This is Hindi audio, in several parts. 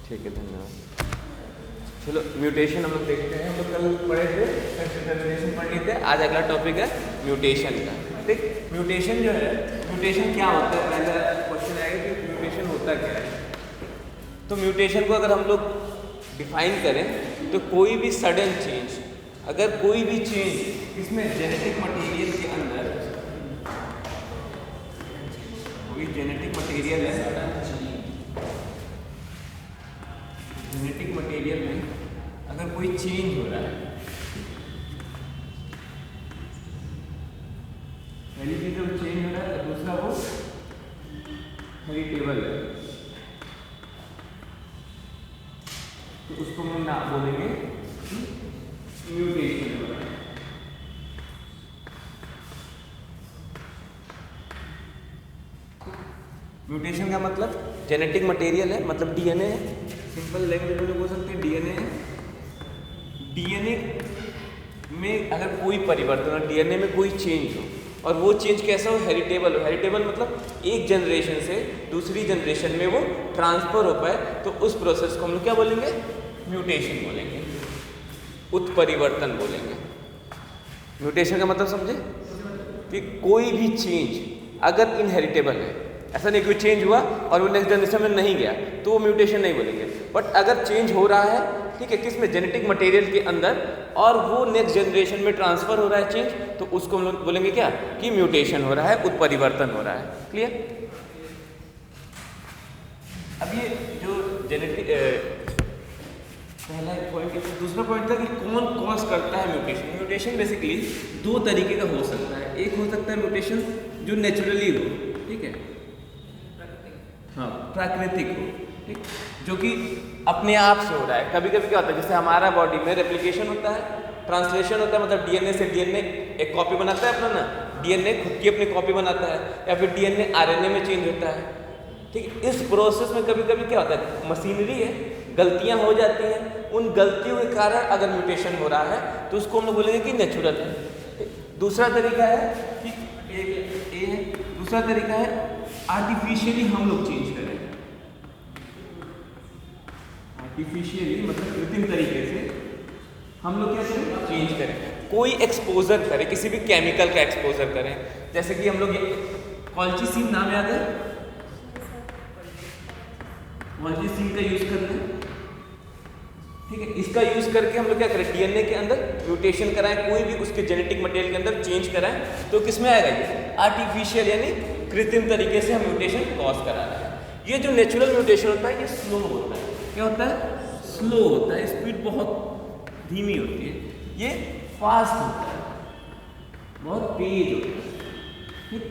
ठीक है, धन्यवाद। चलो म्यूटेशन हम लोग देखते हैं। हम लोग कल पढ़े थे टर्मिनेशन पढ़ लिए थे, आज अगला टॉपिक है म्यूटेशन का। ठीक, म्यूटेशन जो है, म्यूटेशन क्या होता है, पहला क्वेश्चन आएगा कि म्यूटेशन होता क्या है। तो म्यूटेशन को अगर हम लोग डिफाइन करें तो कोई भी सडन चेंज, अगर कोई भी चेंज इसमें जेनेटिक मटेरियल के अंदर, कोई जेनेटिक मटेरियल है, जेनेटिक मटेरियल में अगर कोई चेंज हो रहा है, पहली चीज जब चेंज हो रहा है, दूसरा वो हेरिटेबल है, तो उसको हम ना बोलेंगे म्यूटेशन हो रहा है। म्यूटेशन का मतलब जेनेटिक मटेरियल है, मतलब डीएनए है, सिंपल लैंग्वेज में बोल सकते हैं डीएनए है। डीएनए में अगर कोई परिवर्तन हो, डीएनए में कोई चेंज हो, और वो चेंज कैसा हो, हेरिटेबल हो। हेरिटेबल मतलब एक जनरेशन से दूसरी जनरेशन में वो ट्रांसफर हो पाए, तो उस प्रोसेस को हम लोग क्या बोलेंगे, म्यूटेशन बोलेंगे, उत्परिवर्तन बोलेंगे। म्यूटेशन का मतलब समझे कि कोई भी चेंज अगर इनहेरिटेबल है, ऐसा नहीं कोई चेंज हुआ और वो नेक्स्ट जनरेशन में नहीं गया तो वो म्यूटेशन नहीं बोलेंगे। बट अगर चेंज हो रहा है, ठीक है, किसमें, जेनेटिक मटेरियल के अंदर, और वो नेक्स्ट जनरेशन में ट्रांसफर हो रहा है चेंज, तो उसको हम लोग बोलेंगे क्या, कि म्यूटेशन हो रहा है, उत्परिवर्तन हो रहा है। क्लियर। अब ये जो जेनेटिक पहला पॉइंट, दूसरा पॉइंट था कि कौन कॉज करता है म्यूटेशन। म्यूटेशन बेसिकली दो तरीके का हो सकता है। एक हो सकता है म्यूटेशन जो नेचुरली हो, ठीक है, हाँ, प्राकृतिक हो, ठीक, जो कि अपने आप से हो रहा है। कभी कभी क्या होता है, जैसे हमारा बॉडी में रेप्लिकेशन होता है, ट्रांसलेशन होता है, मतलब डीएनए से डीएनए एक कॉपी बनाता है अपना ना, डीएनए खुद की अपनी कॉपी बनाता है, या फिर डीएनए आरएनए में चेंज होता है। ठीक है, इस प्रोसेस में कभी कभी क्या होता है, मशीनरी है, गलतियां हो जाती हैं। उन गलतियों के कारण अगर म्यूटेशन हो रहा है तो उसको हम लोग बोलेंगे कि नेचुरल है। दूसरा तरीका है कि ए है, दूसरा तरीका है आर्टिफिशियली हम लोग चेंज करें। आर्टिफिशियली मतलब कृत्रिम तरीके से हम लोग क्या करें, चेंज करें, कोई एक्सपोजर करें, किसी भी केमिकल का एक्सपोजर करें। जैसे कि हम लोग कॉल्चिसिन, नाम याद है, कॉल्चिसिन का यूज कर लें, ठीक है। इसका यूज करके हम लोग क्या करें, डीएनए के अंदर म्यूटेशन कराएं, कोई भी उसके जेनेटिक मटेरियल के अंदर चेंज कराएं, तो किसमें आएगा, ये आर्टिफिशियल यानी कृत्रिम तरीके से हम म्यूटेशन कॉज करा रहे हैं। ये जो नेचुरल म्यूटेशन होता है ये स्लो होता है। क्या होता है, स्लो होता है, स्पीड बहुत धीमी होती है। ये फास्ट होता है, बहुत तेज होता है, ठीक?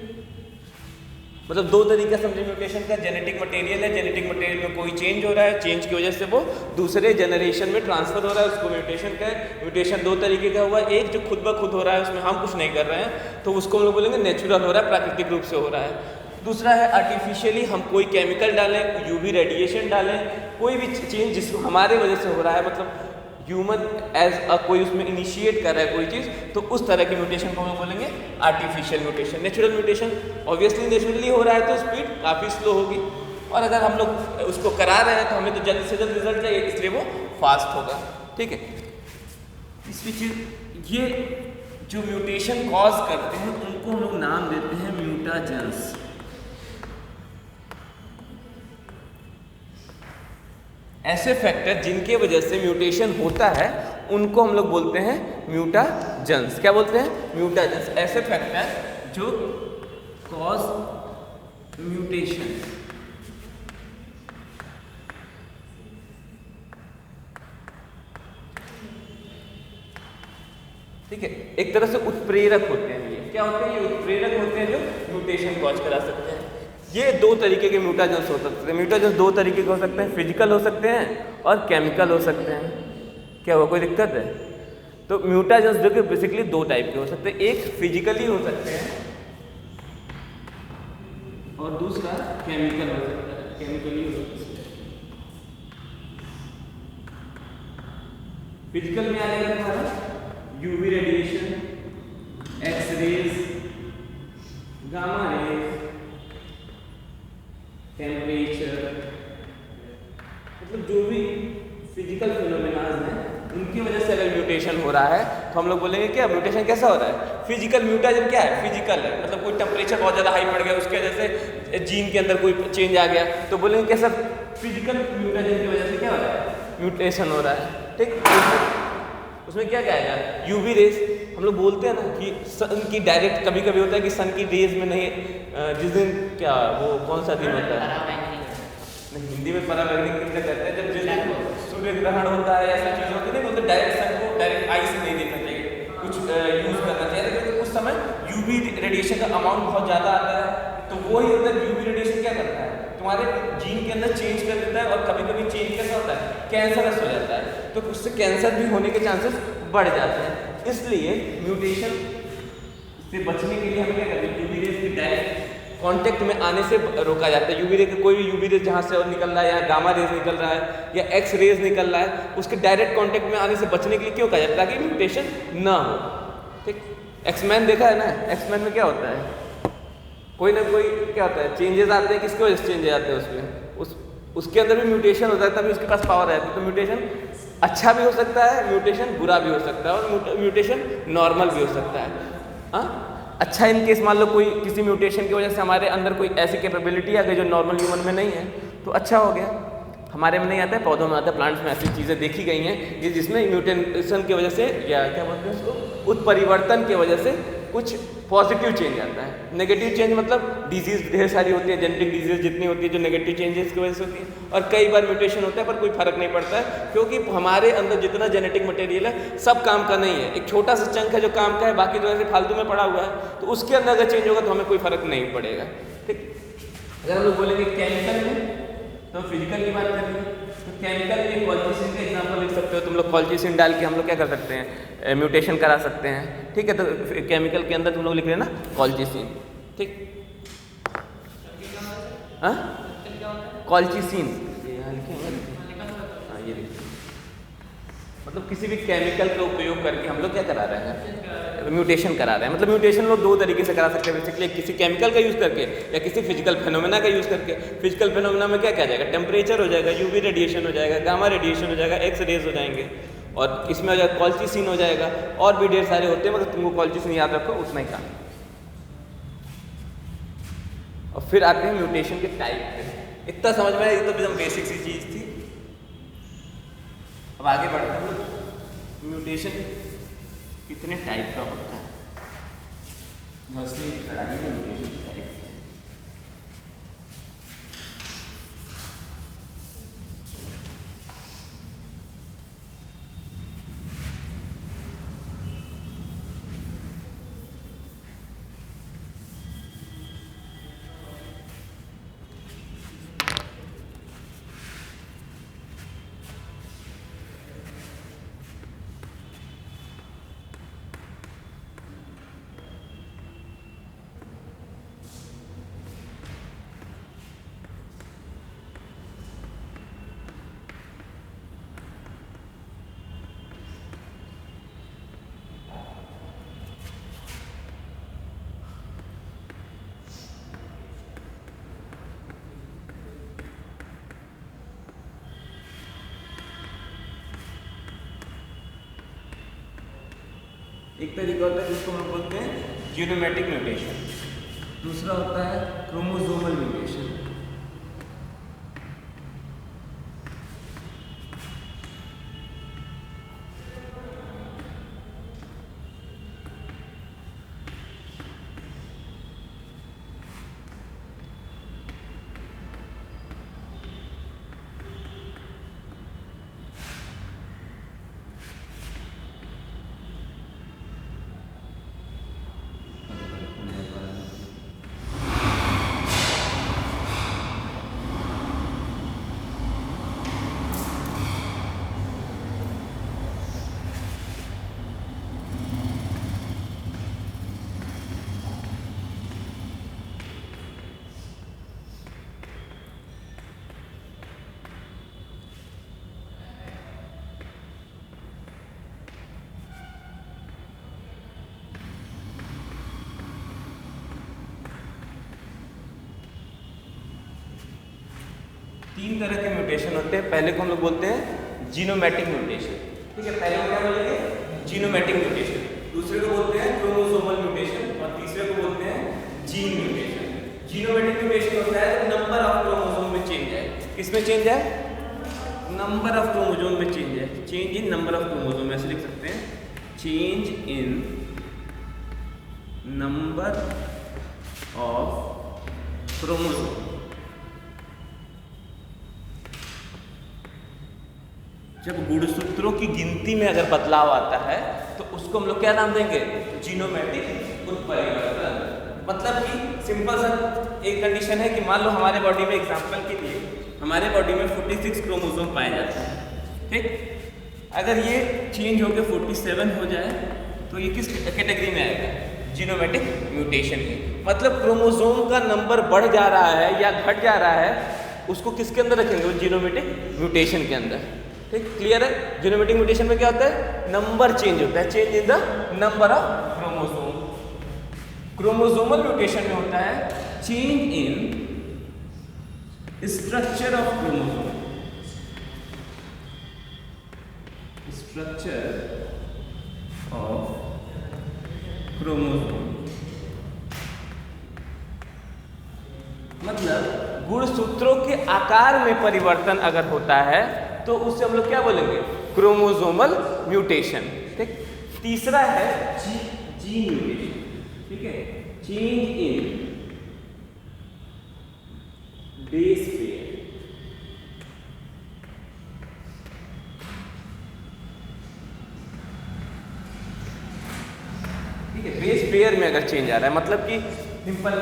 मतलब दो तरीका समझे म्यूटेशन का। जेनेटिक मटेरियल है, जेनेटिक मटेरियल में कोई चेंज हो रहा है, चेंज की वजह से वो दूसरे जनरेशन में ट्रांसफर हो रहा है, उसको म्यूटेशन का है। म्यूटेशन दो तरीके का हुआ, एक जो खुद ब खुद हो रहा है, उसमें हम कुछ नहीं कर रहे हैं, तो उसको हम लोग बोलेंगे नेचुरल हो रहा है, प्राकृतिक रूप से हो रहा है। दूसरा है आर्टिफिशियली, हम कोई केमिकल डालें, यूवी रेडिएशन डालें, कोई भी चेंज जिसको हमारे वजह से हो रहा है, मतलब ह्यूमन एज कोई उसमें इनिशिएट कर रहा है कोई चीज़, तो उस तरह की म्यूटेशन को हम बोलेंगे artificial mutation. Natural mutation obviously naturally हो रहा है तो स्पीड काफ़ी स्लो होगी, और अगर हम लोग उसको करा रहे हैं तो हमें तो जल्द से जल्द रिजल्ट चाहिए, इसलिए वो फास्ट होगा। ठीक है, इसकी चीज ये जो म्यूटेशन कॉज करते हैं उनको हम लोग नाम देते हैं म्यूटाजेंस। ऐसे फैक्टर जिनके वजह से म्यूटेशन होता है उनको हम लोग बोलते हैं म्यूटाजेंस। क्या बोलते हैं, म्यूटाजेंस। ऐसे फैक्टर जो कॉज म्यूटेशन, ठीक है, एक तरह से उत्प्रेरक होते हैं। ये क्या होते हैं, ये उत्प्रेरक होते हैं जो म्यूटेशन कॉज करा सकते हैं। ये दो तरीके के म्यूटाजेंस हो सकते हैं। म्यूटाजेंस दो तरीके के हो सकते हैं, फिजिकल हो सकते हैं और केमिकल हो सकते हैं। क्या हुआ, कोई दिक्कत है? तो म्यूटाजेंस जो कि बेसिकली दो टाइप के हो सकते हैं, एक फिजिकली हो सकते हैं और दूसरा केमिकल हो सकता है, केमिकली हो सकता है। फिजिकल में आएगा हमारा UV radiation, X rays, gamma rays, temperature, मतलब जो भी फिजिकल फिनोमेनाज हैं उनकी वजह से अगर म्यूटेशन हो रहा है तो हम लोग बोलेंगे क्या म्यूटेशन कैसा हो रहा है। फिजिकल म्यूटेशन क्या है, फिजिकल है, मतलब कोई टेम्परेचर बहुत ज़्यादा हाई बढ़ गया उसकी वजह से जीन के अंदर कोई चेंज आ गया तो बोलेंगे कैसा फिजिकल म्यूटेशन की वजह से क्या हो रहा है, म्यूटेशन हो रहा है। ठीक, उसमें क्या क्या आएगा, यूवी रेस। हम लोग बोलते हैं ना कि सन की डायरेक्ट, कभी कभी होता है कि सन की रेज में नहीं, जिस दिन क्या वो कौन सा दिन होता है, नहीं हिंदी में परावैंगनिक दिन कहते हैं, जब जिस दिन सूर्य ग्रहण होता है ऐसी चीज़ होती है, बोलते डायरेक्ट सन को डायरेक्ट आई से नहीं देखना चाहिए, कुछ यूज़ करना चाहिए, लेकिन उस समय यूवी रेडिएशन का अमाउंट बहुत ज़्यादा आता है। तो वो ही होता है, यूवी रेडिएशन क्या करता है, तुम्हारे जीन के अंदर चेंज कर देता है, और कभी कभी चेंज कैसा होता है, कैंसरस हो जाता है, तो उससे कैंसर भी होने के चांसेस बढ़ जाते हैं। इसलिए म्यूटेशन से बचने के लिए हमें क्या करना है, यूवी रेज की डायरेक्ट कांटेक्ट में आने से रोका जाता है। यूवी रे, कोई भी यूवी रेज जहाँ से और निकल रहा है, या गामा रेज निकल रहा है, या एक्स रेज निकल रहा है, उसके डायरेक्ट कांटेक्ट में आने से बचने के लिए क्यों कहा जाता है, ताकि म्यूटेशन ना हो। ठीक, एक्समैन देखा है ना, एक्समैन में क्या होता है, कोई ना कोई क्या होता है, चेंजेस आते हैं, किसकी वजह से चेंजेस आते हैं उसमें, उसके अंदर भी म्यूटेशन होता है, तभी उसके पास पावर रहती है। तो म्यूटेशन अच्छा भी हो सकता है, म्यूटेशन बुरा भी हो सकता है, और म्यूटेशन नॉर्मल भी हो सकता है। हाँ, अच्छा इन केस मान लो कोई किसी म्यूटेशन की वजह से हमारे अंदर कोई ऐसी कैपेबिलिटी आ गई जो नॉर्मल ह्यूमन में नहीं है, तो अच्छा हो गया, हमारे में नहीं आता है, पौधों में आता है, प्लांट्स में ऐसी चीज़ें देखी गई हैं कि जिसमें म्यूटेशन की वजह से, या क्या बोलते हैं उसको, उत्परिवर्तन की वजह से कुछ पॉजिटिव चेंज आता है। नेगेटिव चेंज मतलब डिजीज़ ढेर सारी होती है, जेनेटिक डिजीज जितनी होती है जो नेगेटिव चेंजेस की वजह से होती है, और कई बार म्यूटेशन होता है पर कोई फर्क नहीं पड़ता है, क्योंकि हमारे अंदर जितना जेनेटिक मटेरियल है सब काम का नहीं है, एक छोटा सा चंक है जो काम का है, बाकी जो ऐसे फालतू में पड़ा हुआ है, तो उसके अंदर अगर चेंज होगा तो हमें कोई फर्क नहीं पड़ेगा। ठीक, अगर हम लोग बोलेंगे केमिकल में, तो फिजिकल की बात करेंगे, तो केमिकल में कॉल्चिसिन का एग्जांपल लिख सकते हो तुम लोग, कॉल्चिसिन डाल के हम लोग क्या कर सकते हैं, म्यूटेशन करा सकते हैं। ठीक है, तो केमिकल के अंदर तुम लोग लिख रहे हैं ना कॉल्चिसिन। ठीक, हाँ कॉल्चिसिन, हाँ ये लिखिए, मतलब किसी भी केमिकल का उपयोग करके हम लोग क्या करा रहे हैं, म्यूटेशन करा रहे हैं। मतलब म्यूटेशन लोग दो तरीके से करा सकते हैं बेसिकली, किसी केमिकल का यूज़ करके या किसी फिजिकल फिनोमेना का यूज़ करके। फिजिकल फिनोमेना में क्या क्या जाएगा, टेम्परेचर हो जाएगा, यूवी रेडिएशन हो जाएगा, गामा रेडिएशन हो जाएगा, एक्स रेज हो जाएंगे, और इसमें हो जाएगा कॉल्चिसिन हो जाएगा, और भी ढेर सारे होते हैं, मगर तुमको कॉल्चिसिन याद रखो उतना ही काम। और फिर आते हैं म्यूटेशन के टाइप पे। इतना समझ में आया, ये तो एकदम बेसिक सी चीज़ थी। अब आगे बढ़ते हैं, म्यूटेशन कितने टाइप का होता है, म्यूटेशन टाइप। एक तरीका होता है जिसको हम बोलते हैं जीनोमैटिक म्यूटेशन, दूसरा होता है क्रोमोसोमल म्यूटेशन। तीन तरह के म्यूटेशन होते हैं। पहले को हम लोग बोलते हैं जीनोमैटिक म्यूटेशन। ठीक है, पहले को क्या बोलेंगे? जीनोमैटिक म्यूटेशन। दूसरे को बोलते हैं क्रोमोसोमल म्यूटेशन और तीसरे को बोलते हैं जीन म्यूटेशन। जीनोमैटिक म्यूटेशन होता है तो नंबर ऑफ क्रोमोसोम में चेंज है। किसमें चेंज है? नंबर ऑफ क्रोमोसोम में चेंज है। Change in number of chromosome ऐसे लिख सकते हैं, change in number of chromosome. जब गुणसूत्रों की गिनती में अगर बदलाव आता है तो उसको हम लोग क्या नाम देंगे? जीनोमैटिक उत्परिवर्तन। मतलब कि सिंपल सा एक कंडीशन है कि मान लो हमारे बॉडी में, एग्जांपल के लिए हमारे बॉडी में 46 क्रोमोसोम पाए जाते हैं। ठीक, अगर ये चेंज होकर 47 हो जाए तो ये किस कैटेगरी में आएगा? जीनोमैटिक म्यूटेशन के। मतलब क्रोमोसोम का नंबर बढ़ जा रहा है या घट जा रहा है, उसको किसके अंदर रखेंगे? वो जीनोमैटिक म्यूटेशन के अंदर। ठीक, क्लियर है? जीनोमैटिक म्यूटेशन में क्या होता है? नंबर चेंज होता है, change in the number of chromosome. Chromosomal mutation में होता है change in structure of chromosome. Structure of chromosome मतलब गुणसूत्रों के आकार में परिवर्तन अगर होता है तो उससे हम लोग क्या बोलेंगे? Chromosomal mutation. ठीक, तीसरा है जीन म्यूटेशन। ठीक है, चेंज इन बेस पेयर। ठीक है, बेस पेयर में अगर चेंज आ रहा है, मतलब कि सिंपल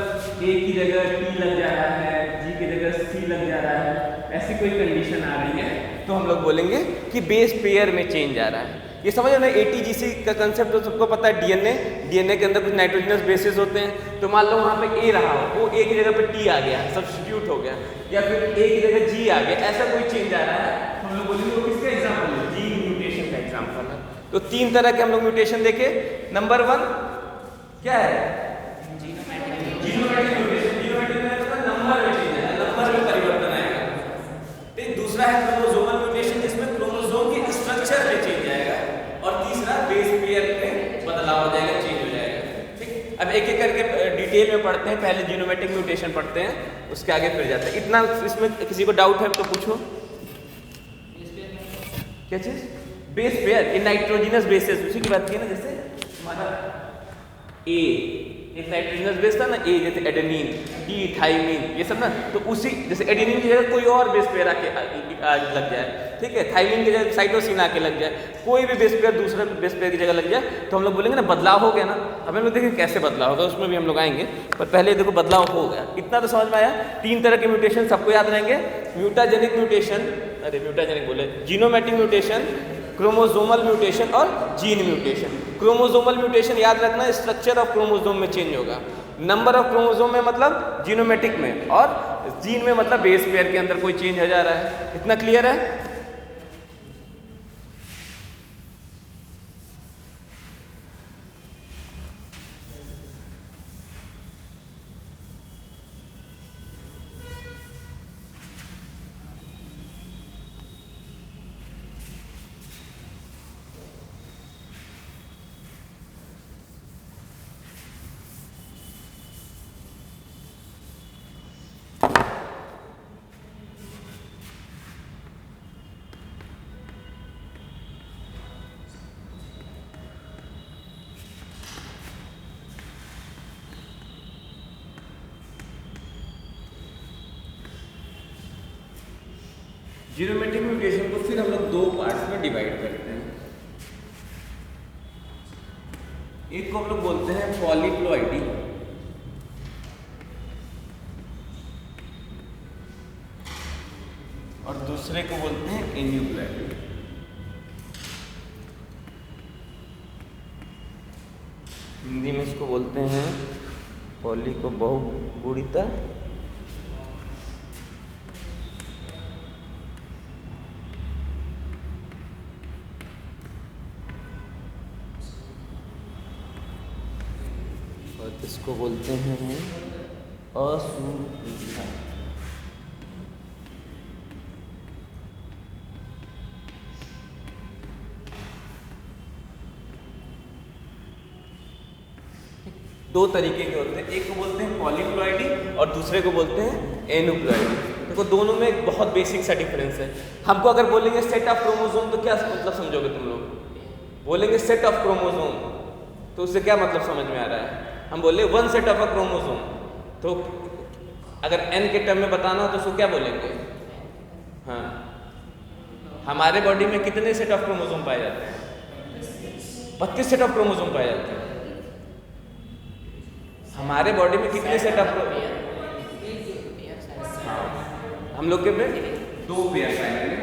ए की जगह टी लग जा रहा है, जी की जगह सी लग जा रहा है, ऐसी कोई कंडीशन आ रही है तो हम लोग बोलेंगे कि बेस पेयर में चेंज आ रहा है। ये समझ ना, ATGC का कंसेप्ट तो सबको पता है। डीएनए के अंदर कुछ नाइट्रोजनस बेसिस होते हैं, तो मान लो वहाँ पे ए रहा हो, वो ए की जगह पे टी आ गया, सब्स्टिट्यूट हो गया, या फिर ए की जगह जी आ गया, ऐसा कोई चेंज आ रहा है तो हम लोग बोलेंगे वो किसका एग्जाम्पल है? जीन म्यूटेशन का एग्जाम्पल है। तो 3 तरह के हम लोग म्यूटेशन देखे। नंबर 1 क्या है? जीनोमैटिक म्यूटेशन। जीनोमैटिक में नंबर में चेंज है, नंबर में परिवर्तन आएगा। फिर दूसरा है क्रोमोसोमल म्यूटेशन, जिसमें क्रोमोसोम के स्ट्रक्चर में चेंज आएगा। और तीसरा बेस पेयर में बदलाव हो जाएगा, चेंज हो जाएगा। ठीक, अब एक एक करके डिटेल में पढ़ते हैं। पहले जीनोमैटिक म्यूटेशन पढ़ते हैं, उसके आगे फिर जाते हैं। इतना इसमें किसी को डाउट है तो पूछो। क्या चीज? बेस पेयर, ये नाइट्रोजनस बेसिस, उसी की बात की ना, जैसे हमारा ए एक नाइट्रोजनस बेस था ना, ए जैसे एडेनिन, डी थाइमिन, ये सब ना, तो उसी जैसे एडेनिन की जगह कोई और बेस पेयर आके लग जाए, ठीक है, थाइमिन की जगह साइटोसिन आके लग जाए, कोई भी बेस पेयर दूसरे बेस पेयर की जगह लग जाए तो हम लोग बोलेंगे ना बदलाव हो गया ना। अब हम लोग देखें कैसे बदलाव होगा, उसमें भी हम लोग आएंगे, पर पहले देखो बदलाव हो गया। इतना तो समझ में आया। 3 तरह के म्यूटेशन सबको याद रहेंगे। म्यूटाजेनिक म्यूटेशन, अरे म्यूटाजेनिक बोले, जीनोमैटिक म्यूटेशन, क्रोमोसोमल म्यूटेशन और जीन म्यूटेशन। क्रोमोसोमल म्यूटेशन याद रखना, स्ट्रक्चर ऑफ क्रोमोसोम में चेंज होगा। नंबर ऑफ क्रोमोसोम में मतलब जीनोमैटिक में, और जीन में मतलब बेस पेयर के अंदर कोई चेंज हो जा रहा है। इतना क्लियर है? जीनोमैटिक म्यूटेशन को फिर हम लोग 2 पार्ट्स में डिवाइड करते हैं। एक को हम लोग बोलते हैं पॉलीप्लॉइडी, और दूसरे को बोलते हैं एन्यूप्लॉइडी। हिंदी में इसको बोलते हैं पॉली को बहुगुणिता, इसको बोलते हैं असुविधा। दो तरीके के होते हैं, एक को बोलते हैं पॉलीप्लॉइडी और दूसरे को बोलते हैं एनुप्लॉइडी। देखो दोनों में एक बहुत बेसिक सा डिफरेंस है। हमको अगर बोलेंगे सेट ऑफ क्रोमोसोम तो क्या मतलब समझोगे तुम लोग? बोलेंगे सेट ऑफ क्रोमोसोम तो उससे क्या मतलब समझ में आ रहा है? हम बोले one set of a chromosome, तो अगर एन के टर्म में बताना हो तो उसको क्या बोलेंगे? हाँ, हमारे बॉडी में कितने सेट ऑफ क्रोमोसोम पाए जाते हैं? 32 सेट ऑफ क्रोमोसोम पाए जाते हैं। हमारे बॉडी में कितने सेट ऑफ, हम लोग के में 2 पेयर पाएंगे,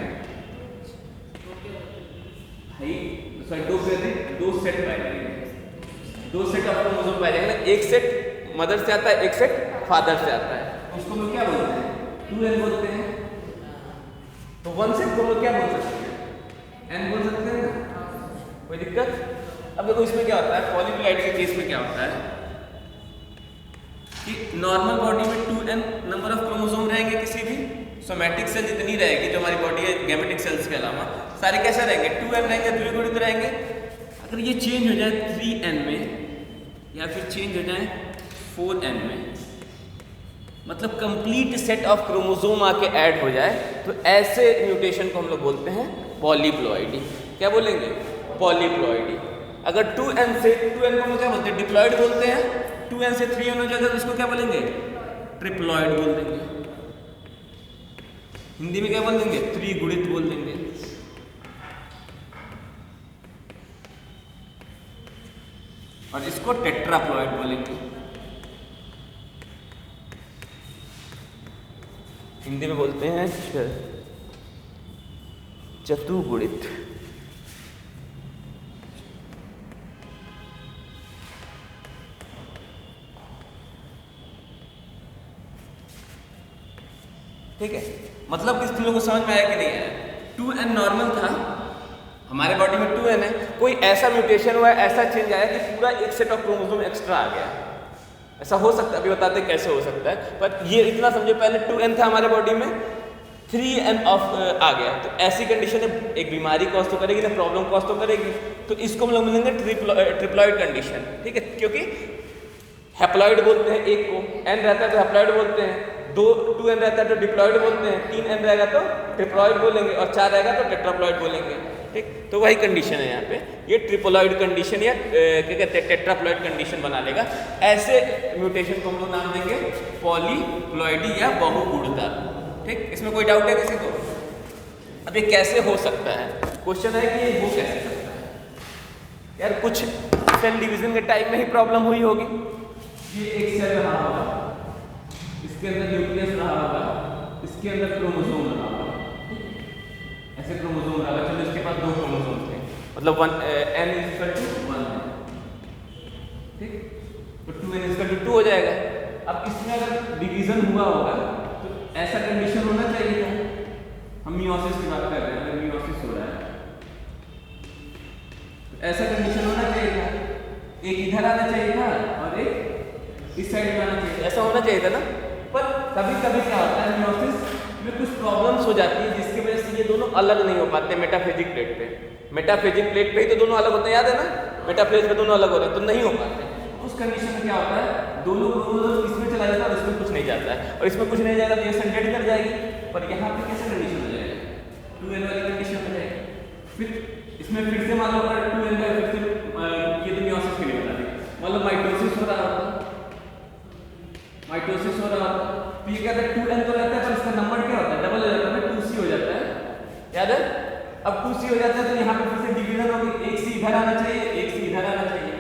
2 पेयर 2 सेट पाएंगे, 2 सेट ऑफ क्रोमोसोम पाए जाएंगे ना। एक सेट मदर से आता है, एक सेट फादर से आता है, उसको लोग क्या बोलते हैं? 2n बोलते हैं। तो 1 सेट को लोग क्या बोल सकते हैं? n बोल सकते हैं ना, कोई दिक्कत? अब देखो इसमें क्या होता है, पॉलीप्लॉइडी के केस में क्या होता है कि नॉर्मल बॉडी में 2n नंबर ऑफ क्रोमोसोम रहेंगे, किसी भी सोमैटिक सेल जितनी रहेगी जो हमारी बॉडी है गैमेटिक सेल्स के अलावा सारे कैसे रहेंगे? 2n रहेंगे, द्विगुणित रहेंगे। अगर ये चेंज हो जाए 3n में या फिर चेंज हो जाए 4n में, मतलब कंप्लीट सेट ऑफ क्रोमोसोम आके ऐड हो जाए, तो ऐसे म्यूटेशन को हम लोग बोलते हैं पॉलीप्लॉइडी। क्या बोलेंगे? पॉलीप्लॉइडी। अगर 2n से 2n को हम क्या बोलते हैं? डिप्लॉइड बोलते हैं। 2n से 3n हो जाएगा तो इसको क्या बोलेंगे? ट्रिप्लॉइड बोल देंगे। हिंदी में क्या बोल देंगे? त्रिगुणित बोल देंगे। और इसको टेट्राप्लॉइड बोलेंगे। हिंदी में बोलते हैं चतुर्गुणित। ठीक है, मतलब कि तुम लोगों को समझ में आया कि नहीं आया? 2n नॉर्मल था, हमारे बॉडी में 2n है, कोई ऐसा म्यूटेशन हुआ, ऐसा चेंज आया कि पूरा एक सेट ऑफ क्रोमोसोम एक्स्ट्रा आ गया। ऐसा हो सकता है, अभी बताते हैं कैसे हो सकता है, पर ये इतना समझो, पहले 2n था हमारे बॉडी में, 3n ऑफ आ गया, तो ऐसी कंडीशन है एक बीमारी कॉज तो करेगी ना, प्रॉब्लम कॉज तो करेगी, तो इसको हम लोग मिलेंगे ट्रिप्लॉइड कंडीशन। ठीक है, क्योंकि हैप्लॉइड बोलते हैं एक को, n रहता है तो हैप्लॉइड बोलते हैं, 2n रहता है तो डिप्लॉइड बोलते हैं, 3n रहेगा तो ट्रिप्लॉइड बोलेंगे, और 4 रहेगा तो टेट्राप्लॉइड बोलेंगे। ठीक, तो वही कंडीशन है यहाँ पे, ये ट्रिप्लॉइड कंडीशन या क्या कहते हैं टेट्राप्लॉइड कंडीशन बना लेगा। ऐसे म्यूटेशन को हम लोग नाम देंगे पॉलीप्लॉइडी या बहुगुणता। ठीक, इसमें कोई डाउट है किसी को? अब ये कैसे हो सकता है, क्वेश्चन है कि ये हो कैसे सकता है? यार कुछ सेल डिवीजन के टाइम में ही प्रॉब्लम हुई होगी। ये एक सेल रहा होगा, इसके अंदर न्यूक्लियस रहा होगा, इसके अंदर क्रोमोसोम रहा होगा, ऐसे क्रोमोसोम रहा होगा, चलो इसके पास 2 क्रोमोसोम थे, मतलब n = 1 है। ठीक, तो 2n = 2 हो जाएगा। अब इसमें अगर डिवीजन हुआ होगा तो ऐसा कंडीशन होना चाहिए था, हम मियोसिस की बात कर रहे हैं, अगर मियोसिस हो रहा है तो ऐसा कंडीशन होना चाहिए था, एक इधर आना चाहिए था और एक इस साइड में आना चाहिए, ऐसा होना चाहिए था ना। पर कभी कभी क्या होता है, मियोसिस में कुछ प्रॉब्लम्स हो जाती है जिसकी वजह से ये दोनों अलग नहीं हो पाते मेटाफेजिक प्लेट पे। मेटाफेजिक प्लेट पे ही तो दोनों अलग होते हैं, याद है ना, मेटाफेज पे दोनों अलग हो रहे हैं, तो नहीं हो पाते। उस कंडीशन में क्या होता है, दोनों क्रोमोसोम इसमें चला जाता है और इसमें कुछ नहीं जाता है, और इसमें कुछ नहीं जाएगा तो ये सेंटेड कर जाएगी, पर यहाँ पे कैसा कंडीशन हो जाएगा? 2n वाली कंडीशन हो जाएगी। फिर इसमें फिर से मान लो अगर 2n का फिर से ये तो मियोसिस के लिए बता दें, मान लो माइटोसिस हो रहा होता, माइटोसिस हो रहा होता, तो ये कहता है 2n तो रहता है पर इसका नंबर क्या होता है? डबल हो जाता है, 2c हो जाता है, याद है? अब 2c हो जाता है तो यहाँ पे फिर से डिवीजन होगी, एक c इधर आना चाहिए, एक c इधर आना चाहिए,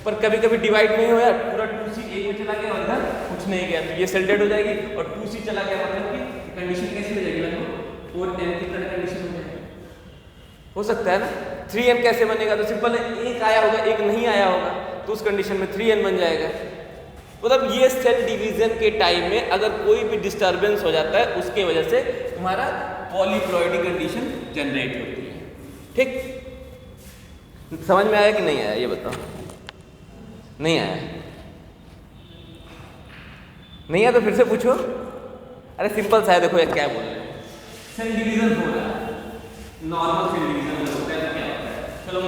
पर कभी कभी डिवाइड नहीं हुआ, पूरा 2c एक में चला गया और इधर कुछ नहीं गया, तो ये सेल डेड हो जाएगी, और 2c चला गया मतलब कि कंडीशन कैसी हो जाएगी? लगभग 4n की तरह कंडीशन हो जाएगी। हो सकता है ना। 3n कैसे बनेगा? तो सिंपल है, एक आया होगा एक नहीं आया होगा, तो उस कंडीशन में 3n बन जाएगा। मतलब ये सेल डिवीजन के टाइम में अगर कोई भी डिस्टर्बेंस हो जाता है उसके वजह से तुम्हारा पॉलीप्लॉइडी कंडीशन जनरेट होती है। ठीक, समझ में आया कि नहीं आया? ये बताओ, नहीं आया? नहीं आया तो फिर से पूछो। अरे सिंपल सा है, देखो ये क्या बोल रहे हैं, सेल डिवीजन हो रहा है, नॉर्मल सेल डिवीजन होता है, क्या होता है? चलो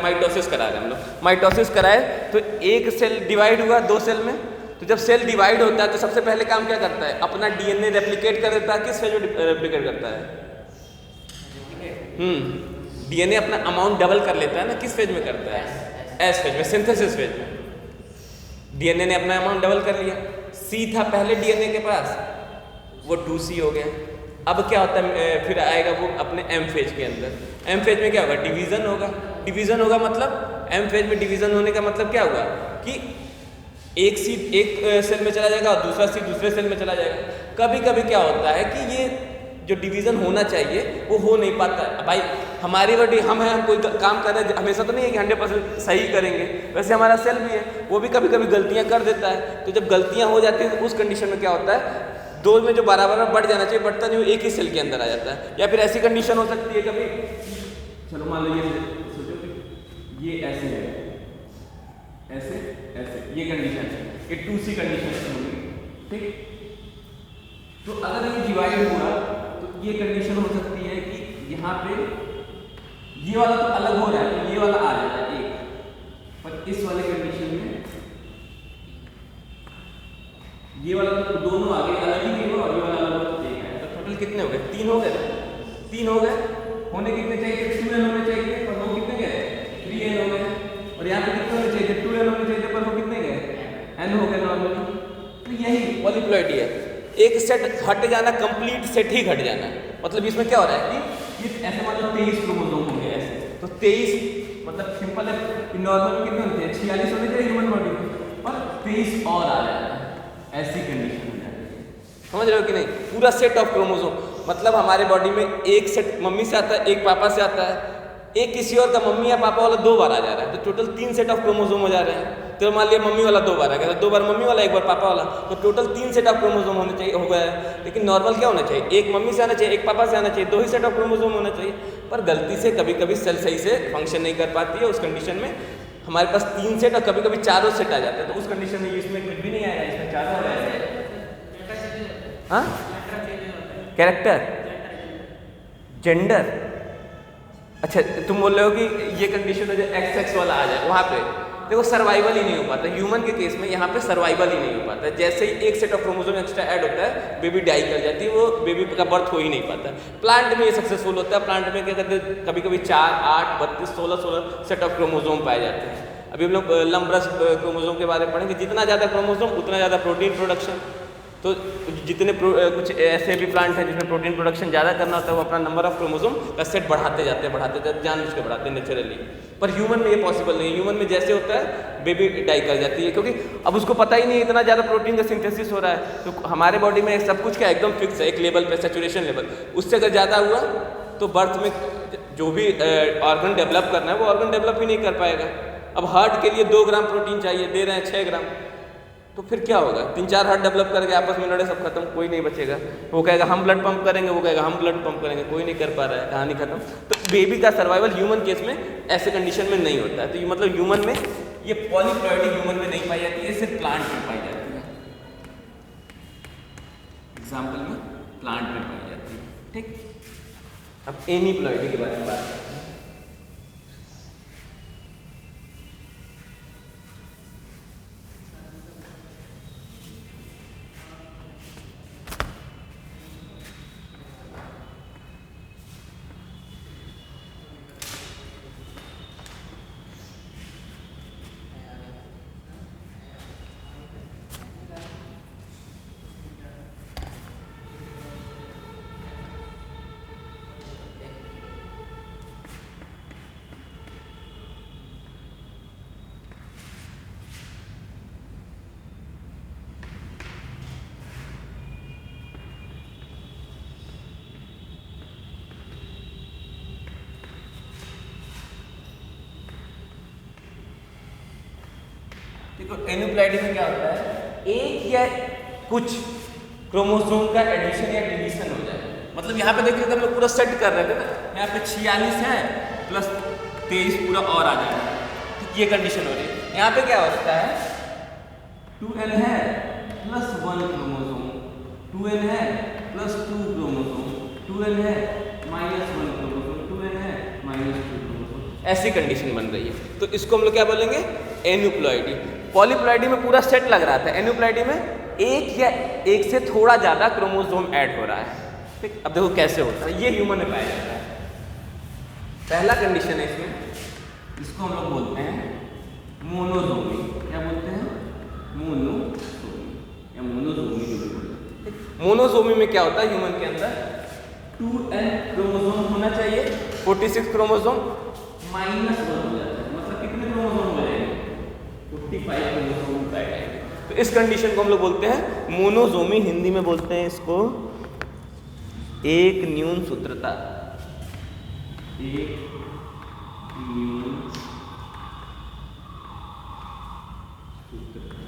माइटोसिस करा रहे हैं हम लोग। माइटोसिस कराए तो एक सेल डिवाइड हुआ 2 सेल में, तो जब सेल डिवाइड होता है तो सबसे पहले काम क्या करता है, अपना डीएनए रेप्लिकेट कर देता है। किस फेज में रेप्लिकेट करता है? डीएनए अपना अमाउंट डबल कर लेता है ना, किस फेज में करता है? एस फेज में, सिंथेसिस फेज में। डीएनए ने अपना अमाउंट डबल कर लिया, सी था पहले डीएनए के पास, वो 2C हो गया। अब क्या होता है, फिर आएगा वो अपने एम फेज के अंदर। एम फेज में क्या होगा? डिवीजन होगा। डिवीजन होगा मतलब एम फेज में डिवीजन होने का मतलब क्या हुआ कि एक सी एक सेल में चला जाएगा और दूसरा सी दूसरे सेल में चला जाएगा। कभी कभी क्या होता है कि ये जो डिवीज़न होना चाहिए वो हो नहीं पाता। भाई हमारी बॉडी हम हैं, हम कोई काम कर रहे हैं, हमेशा तो नहीं है कि 100% सही करेंगे। वैसे हमारा सेल भी है, वो भी कभी कभी गलतियां कर देता है। तो जब गलतियां हो जाती हैं तो उस कंडीशन में क्या होता है, 2 में जो बराबर बढ़ जाना चाहिए बढ़ता नहीं, वो एक ही सेल के अंदर आ जाता है। या फिर ऐसी कंडीशन हो सकती है कभी, चलो मान लो ये सोचो कि ये ऐसे है, ऐसे ऐसे, ये कंडीशन है, ये 2C कंडीशन होगी, ठीक। तो अगर ये डिवाइड हुआ तो ये कंडीशन हो सकती है कि यहाँ पे ये वाला तो अलग हो रहा है, तो ये वाला आ जाता है एक, पर इस वाले कंडीशन में ये वाला तो दोनों आगे अलग ही नहीं हुआ और ये वाला अलग हो तो एक है। तो टोटल कितने हो गए? 3 हो गए। 3 हो गए, होने कितने चाहिए? 2n होने चाहिए, पर वो कितने गए? 3n हो गए। और यहाँ पे कितने होने चाहिए? 2n होने चाहिए, पर वो कितने गए? n हो गए नॉर्मली। तो यही पॉलीप्लॉइडी है, एक सेट हट जाना, कंप्लीट सेट ही घट जाना। मतलब इसमें क्या हो रहा है कि ये ऐसे मान लो 23 क्रोमोसोम होंगे ऐसे, तो 23 मतलब सिंपल है कि नॉर्मल कितने होते हैं? 46 होने चाहिए ह्यूमन बॉडी में, और 23 और आ जाता है, ऐसी कंडीशन हो जाती है। समझ रहे हो कि नहीं? पूरा सेट ऑफ क्रोमोसोम, मतलब हमारे बॉडी में एक सेट मम्मी से आता है, एक पापा से आता है, एक किसी और का मम्मी या पापा वाला 2 बार आ जा रहा है, तो टोटल 3 सेट ऑफ क्रोमोसोम हो जा रहे हैं। तो मान लिया मम्मी वाला 2 बार आ गया, तो 2 बार मम्मी वाला, 1 बार पापा वाला, तो टोटल 3 सेट ऑफ क्रोमोसोम होने चाहिए, हो गया है। लेकिन नॉर्मल क्या होना चाहिए? एक मम्मी से आना चाहिए, एक पापा से आना चाहिए, 2 ही सेट ऑफ क्रोमोसोम होना चाहिए। पर गलती से कभी कभी सेल सही से फंक्शन नहीं कर पाती है, उस कंडीशन में हमारे पास 3 सेट और कभी कभी 4 सेट आ जाते हैं। तो उस कंडीशन में इसमें कुछ भी नहीं आएगा, इसमें 4 आ जाएगा। हाँ, कैरेक्टर, जेंडर, अच्छा तुम बोल रहे हो कि ये कंडीशन है जो XX वाला आ जाए, वहाँ पे देखो सर्वाइवल ही नहीं हो पाता। ह्यूमन के केस में यहाँ पे सर्वाइवल ही नहीं हो पाता। जैसे ही एक set of chromosome extra add होता है, बेबी डाई कर जाती है, वो बेबी का बर्थ हो ही नहीं पाता। प्लांट में ये सक्सेसफुल होता है। प्लांट में क्या करते हैं, कभी कभी 4, 8, 32, 16 सेट ऑफ क्रोमोसोम पाए जाते हैं। अभी हम लोग लंब्रस क्रोमोसोम के बारे में पढ़ेंगे। जितना ज़्यादा क्रोमोसोम उतना ज़्यादा प्रोटीन प्रोडक्शन। तो जितने कुछ ऐसे भी प्लांट हैं जिसमें प्रोटीन प्रोडक्शन ज़्यादा करना होता है, वो अपना नंबर ऑफ क्रोमोसोम का सेट बढ़ाते जाते हैं, जानबूझ के बढ़ाते हैं नेचुरली। पर ह्यूमन में ये पॉसिबल नहीं है। ह्यूमन में जैसे होता है बेबी डाई कर जाती है, क्योंकि अब उसको पता ही नहीं इतना ज़्यादा प्रोटीन का सिंथेसिस हो रहा है। तो हमारे बॉडी में सब कुछ क्या एकदम फिक्स है, एक लेवल पे सैचुरेशन लेवल, उससे अगर ज़्यादा हुआ तो बर्थ में जो भी ऑर्गन डेवलप करना है वो ऑर्गन डेवलप ही नहीं कर पाएगा। अब हार्ट के लिए 2 ग्राम प्रोटीन चाहिए, दे रहे हैं 6 ग्राम, तो फिर क्या होगा? 3-4 हार्ट डेवलप करके आपस में लड़े, सब खत्म, कोई नहीं बचेगा। वो कहेगा हम ब्लड पंप करेंगे, वो कहेगा हम ब्लड पंप करेंगे, कोई नहीं कर पा रहा है, कहानी खत्म। तो बेबी का सर्वाइवल ह्यूमन केस में ऐसे कंडीशन में नहीं होता है। तो ये मतलब ह्यूमन में ये पॉलीप्लॉइडी ह्यूमन में नहीं पाई जाती है, सिर्फ प्लांट में पाई जाती है। एग्जाम्पल में प्लांट में पाई जाती है, ठीक। अब एनीप्लॉइडी के बारे में बात करते हैं। देखो एनीप्लॉइडी में क्या होता है, एक या कुछ क्रोमोसोम का एडिशन या डिलीशन हो जाए। मतलब यहाँ पे देखिए हम लोग पूरा सेट कर रहे थे ना, यहाँ पे 46 है प्लस 23 पूरा और आ जाएगा, तो ये कंडीशन हो रही है। यहाँ पे क्या होता है, 2n है प्लस 1 क्रोमोसोम, 2n है प्लस 2 क्रोमोसोम, 2n है माइनस 1 क्रोमोसोम, 2n है माइनस 2 क्रोमोसोम, ऐसी कंडीशन बन रही है। तो इसको हम लोग क्या बोलेंगे, एन्यूप्लॉइडी। पॉलीप्लॉइडी में पूरा सेट लग रहा था, एन्यूप्लॉइडी में एक या एक से थोड़ा ज़्यादा क्रोमोसोम ऐड हो रहा है। ठीक, अब देखो कैसे होता है, ये ह्यूमन में पाया जाता है। पहला कंडीशन है इसमें, इसको हम लोग बोलते हैं मोनोजोमी। क्या बोलते हैं, मोनोजोमी या मोनोजोमी जो भी बोलते हैं। मोनोजोमी में क्या होता है, ह्यूमन के अंदर 2n क्रोमोसोम होना चाहिए, 46 क्रोमोसोम माइनस 1 हो जाता है, मतलब कितने क्रोमोसोम हो जाएंगे, 45 क्रोमोसोम पाए जाएंगे। तो इस कंडीशन को हम लोग बोलते हैं मोनोजोमी, हिंदी में बोलते हैं इसको एक न्यून सूत्रता। एक न्यून सूत्रता,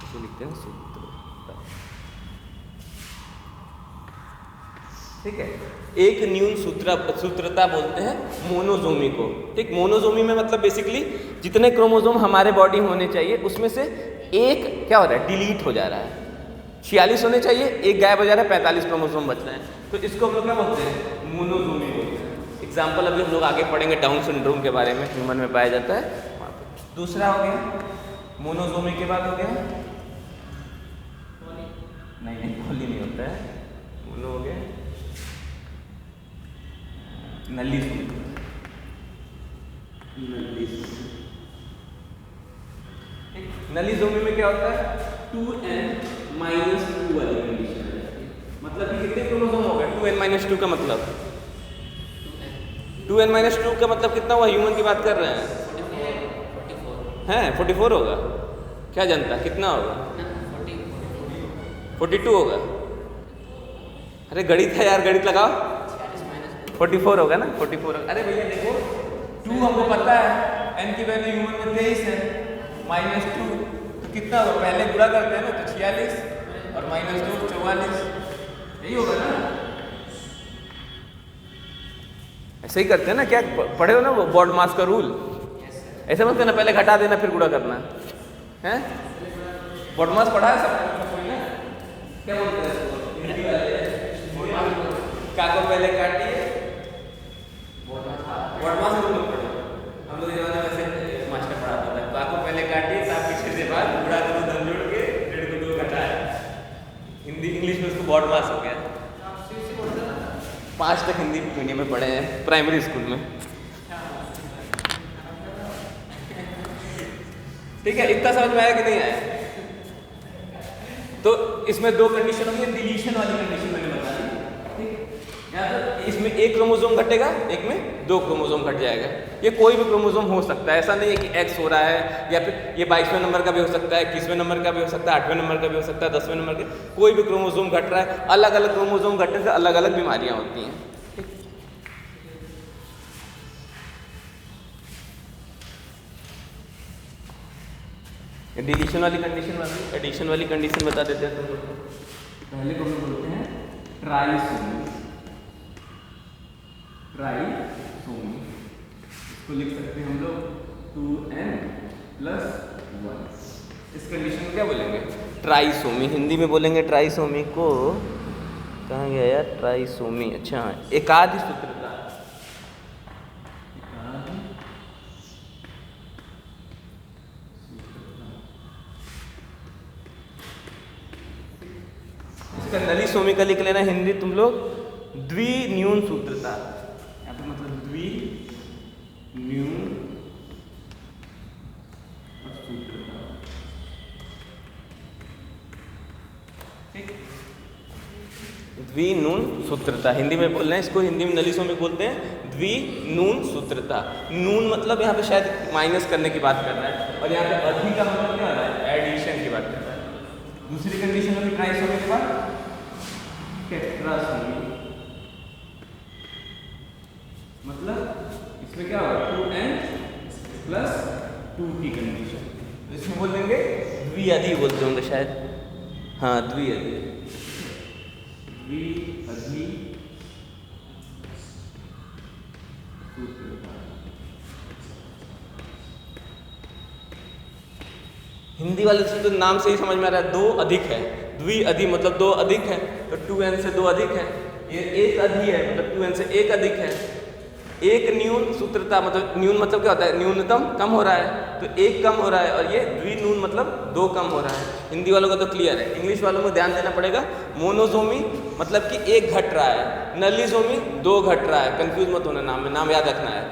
इसे लिखते हैं सूत्रता। ठीक है, एक न्यून सूत्रता बोलते हैं मोनोजोमी को। ठीक, मोनोजोमी में मतलब बेसिकली जितने क्रोमोसोम हमारे बॉडी में होने चाहिए उसमें से एक क्या हो रहा है, डिलीट हो जा रहा है। 46 होने चाहिए, एक गायब हो जा रहा है, 45 क्रोमोसोम बच रहे हैं। तो इसको हम लोग क्या बोलते हैं, मोनोजोमी बोलते हैं। एग्जाम्पल अभी हम लोग आगे पढ़ेंगे डाउन सिंड्रोम के बारे में, ह्यूमन में पाया जाता है। दूसरा हो गया मोनोजोमी के बाद हो गया, नहीं पॉली नहीं होता है, मोनो हो गया नलीजोमी। नलीजोमी में क्या होता है, 2n माइनस 2 वाली कंडीशन है। मतलब कि कितने क्रोमोसोम हो गए, 2n माइनस 2 का मतलब 2n माइनस 2 का मतलब कितना हुआ, ह्यूमन की बात कर रहे हैं, 44 होगा, क्या जनता कितना होगा, 42 होगा। अरे गणित है यार, गणित लगाओ, 44 होगा ना, 44 होगा। अरे भैया देखो 2 हमको पता है, n की वैल्यू ह्यूमन में 23 है, माइनस 2 तो कितना होगा, पहले गुणा करते हैं ना, तो 46 और माइनस 2 44, यही होगा ना। ऐसे ही करते हैं ना, क्या पढ़े हो ना वो बॉड मास का रूल, ऐसे मत करना, पहले घटा देना फिर गुणा करना है। बॉड मास पढ़ा है सब ना, क्या बोलते हैं क्या को पहले काटिए, बॉड मास हम लोग जमाने में वैसे मास्टर पढ़ाता था, का को पहले काटिए ताप पीछे से बाद गुणा करो, दम जोड़ के 1.5 को 2 घटाए। हिंदी इंग्लिश में उसको बॉड मास हो गया। 5 तक हिंदी मीडियम में पढ़े हैं प्राइमरी स्कूल में। ठीक है, इतना समझ में आया कि नहीं आया। तो इसमें 2 कंडीशन होगी, डिलीशन वाली कंडीशन मैंने बता दी। या तो इसमें एक क्रोमोसोम घटेगा, एक में 2 क्रोमोसोम घट जाएगा। ये कोई भी क्रोमोसोम हो सकता है, ऐसा नहीं है कि एक्स हो रहा है, या फिर ये 22वें नंबर का भी हो सकता है, 21वें नंबर का भी हो सकता है, 8वें नंबर का भी हो सकता है, 10वें नंबर का, कोई भी क्रोमोसोम घट रहा है। अलग अलग क्रोमोसोम घटने से अलग अलग बीमारियां होती हैं। डिलीशन वाली कंडीशन वाली, एडिशन वाली कंडीशन बता देते हैं तुम लोग को। पहले को हम बोलते हैं ट्राइसोमी। ट्राइसोमी इसको लिख सकते हैं हम लोग 2n + 1। इस कंडीशन को क्या बोलेंगे, ट्राइसोमी। हिंदी में बोलेंगे ट्राइसोमी को, कहाँ गया यार ट्राइसोमी, अच्छा एकादि सूत्रता। इसका नलीसोमी का लिख लेना हिंदी तुम लोग द्विन्यून सूत्रता, यहाँ पे मतलब द्विन्यून सूत्रता। ठीक, द्विनून सूत्रता हिंदी में बोल रहे हैं इसको, हिंदी में नलीसोमी बोलते हैं द्विनून सूत्रता। नून मतलब यहाँ पे शायद माइनस करने की बात कर रहा है, और यहाँ पे अधिक का मतलब क्या हो रहा है, एडिशन की बात कर रहा है। दूसरी कंडीशन होगी ट्राइसोमी के बाद टेट्रासोमी, मतलब इसमें क्या होगा 2n + 2 की कंडीशन। तो इसमें बोल देंगे द्विअधि बोलते होंगे शायद, हाँ द्विअधि। द्विअधि सूत्रता। हिंदी वाले से तो नाम से ही समझ में आ रहा है, 2 अधिक है, द्विअधि मतलब 2 अधिक है, तो 2n से 2 अधिक है। ये एक अधि है मतलब 2n से 1 अधिक है। एक न्यून सूत्रता मतलब न्यून मतलब क्या होता है, न्यूनतम कम हो रहा है, तो 1 कम हो रहा है, और ये द्विनून मतलब 2 कम हो रहा है। हिंदी वालों का तो क्लियर है, इंग्लिश वालों को ध्यान देना पड़ेगा। मोनोजोमी मतलब कि 1 घट रहा है, नलीजोमी 2 घट रहा है। कंफ्यूज मत होना, नाम याद रखना है।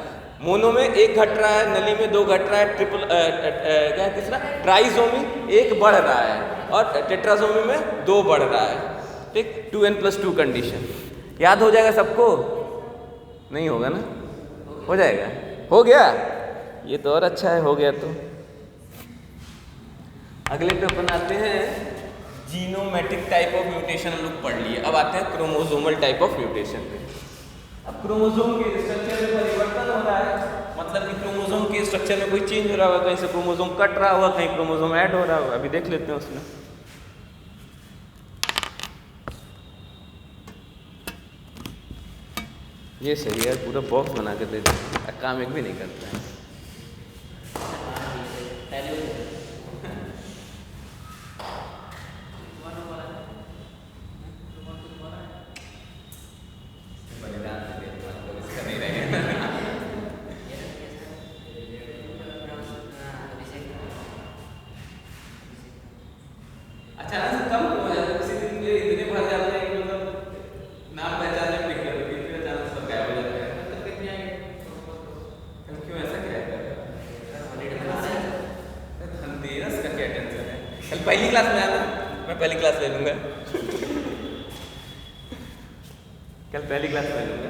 मोनो में 1 घट रहा है, नली में 2 घट रहा है, क्या है तीसरा, ट्राइजोमी 1 बढ़ रहा है, और टेट्राजोमी में 2 बढ़ रहा है। ठीक, 2n+2 कंडीशन याद हो जाएगा सबको? नहीं होगा ना? हो जाएगा? हो गया? ये तो और अच्छा है, हो गया तो। अगले पे अपन आते हैं जीनोमेटिक टाइप ऑफ म्यूटेशन, हम लोग पढ़ लिए। अब आते हैं क्रोमोसोमल टाइप ऑफ म्यूटेशन पे। अब क्रोमोसोम के स्ट्रक्चर में परिवर्तन हो रहा है, मतलब कि क्रोमोसोम के स्ट्रक्चर में कोई चेंज हो रहा होगा, कहीं से क्रोमोसोम कट रहा होगा, कहीं क्रोमोसोम ऐड हो रहा होगा। अभी देख लेते हैं उसमें। ये सही है, पूरा बॉक्स बना के दे दें, काम एक भी नहीं करता है। पहली क्लास में आना, मैं पहली क्लास ले लूँगा। कल पहली क्लास ले लूँगा।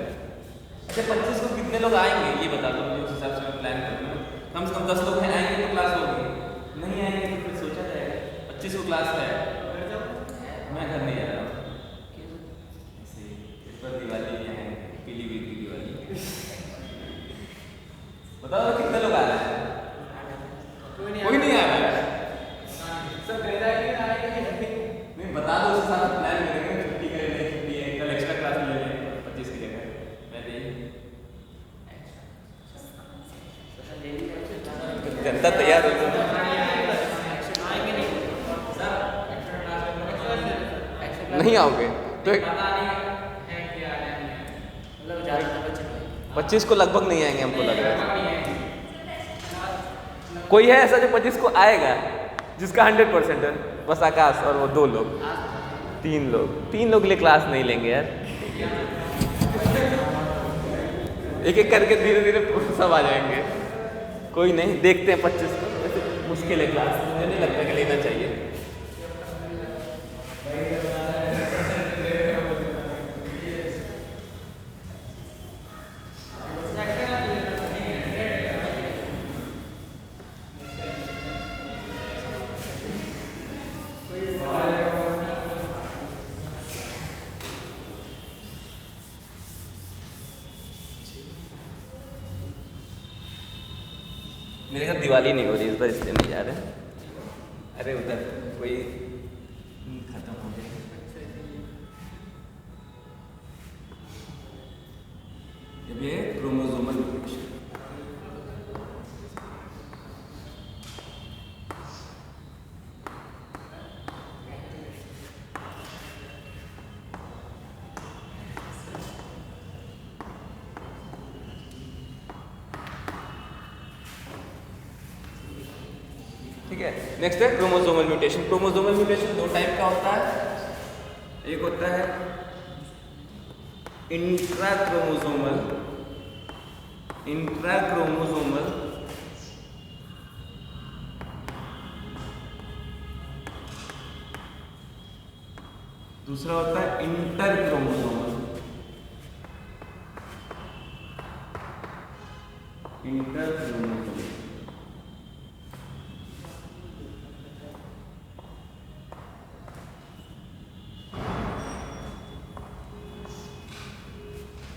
अच्छा, 25 को कितने लोग आएंगे ये बता दो मुझे, उस हिसाब से मैं प्लान करूँगा। कम से कम 10 लोग हैं, आएंगे तो क्लास होगी, नहीं आएंगे तो फिर सोचा जाएगा। 25 को क्लास है, मैं घर नहीं जा रहा हूँ, ऐसे इस पर दिवाली है, पीली हुई की दिवाली। बताओ कितने लोग आ रहे हैं? कोई नहीं आ रहा है, सब गए जाएंगे, नहीं बता दो, उस हिसाब से प्लान करेंगे। छुट्टी करेंगे, छुट्टी है, कल एक्स्ट्रा क्लास ले लेंगे 25 की जगह। मैं जनता तैयार हो नहीं आओगे तो 25 को लगभग नहीं आएंगे, हमको लग रहा है। कोई है ऐसा जो 25 को आएगा, जिसका 100% है? बस आकाश और वो 2 लोग, 3 लोग के लिए क्लास नहीं लेंगे यार। एक एक करके धीरे धीरे सब आ जाएंगे। कोई नहीं, देखते हैं 25 को। वैसे मुश्किल है क्लास, मुझे नहीं लगता कि लेना चाहिए। मेरे घर दिवाली नहीं हो रही इस बार, इसलिए नहीं जा रहे। अरे उधर कोई खत्म हो गया। जब ये क्रोमोसोमल म्यूटेशन, ठीक है। नेक्स्ट है chromosomal mutation. Chromosomal mutation 2 type का होता है। एक होता है इंट्राक्रोमोसोमल, दूसरा होता है इंटरक्रोमोसोमल।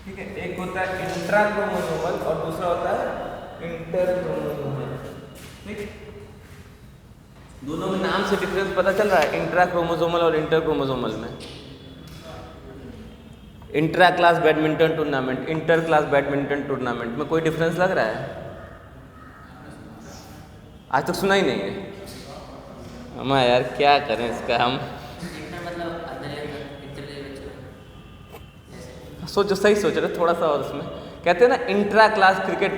ठीक है, एक होता है इंट्राक्रोमोसोमल और दूसरा होता है इंटरक्रोमोसोमल। ठीक, दोनों में नाम से डिफरेंस पता चल रहा है, इंट्राक्रोमोसोमल और इंटरक्रोमोसोमल में। Intra class badminton tournament, inter class badminton tournament में कोई डिफरेंस लग रहा है? आज तक सुना ही नहीं है। हम यार क्या करें इसका, हम सोचो, सही सोच रहे, थोड़ा सा और उसमें कहते हैं ना इंट्रा क्लास क्रिकेट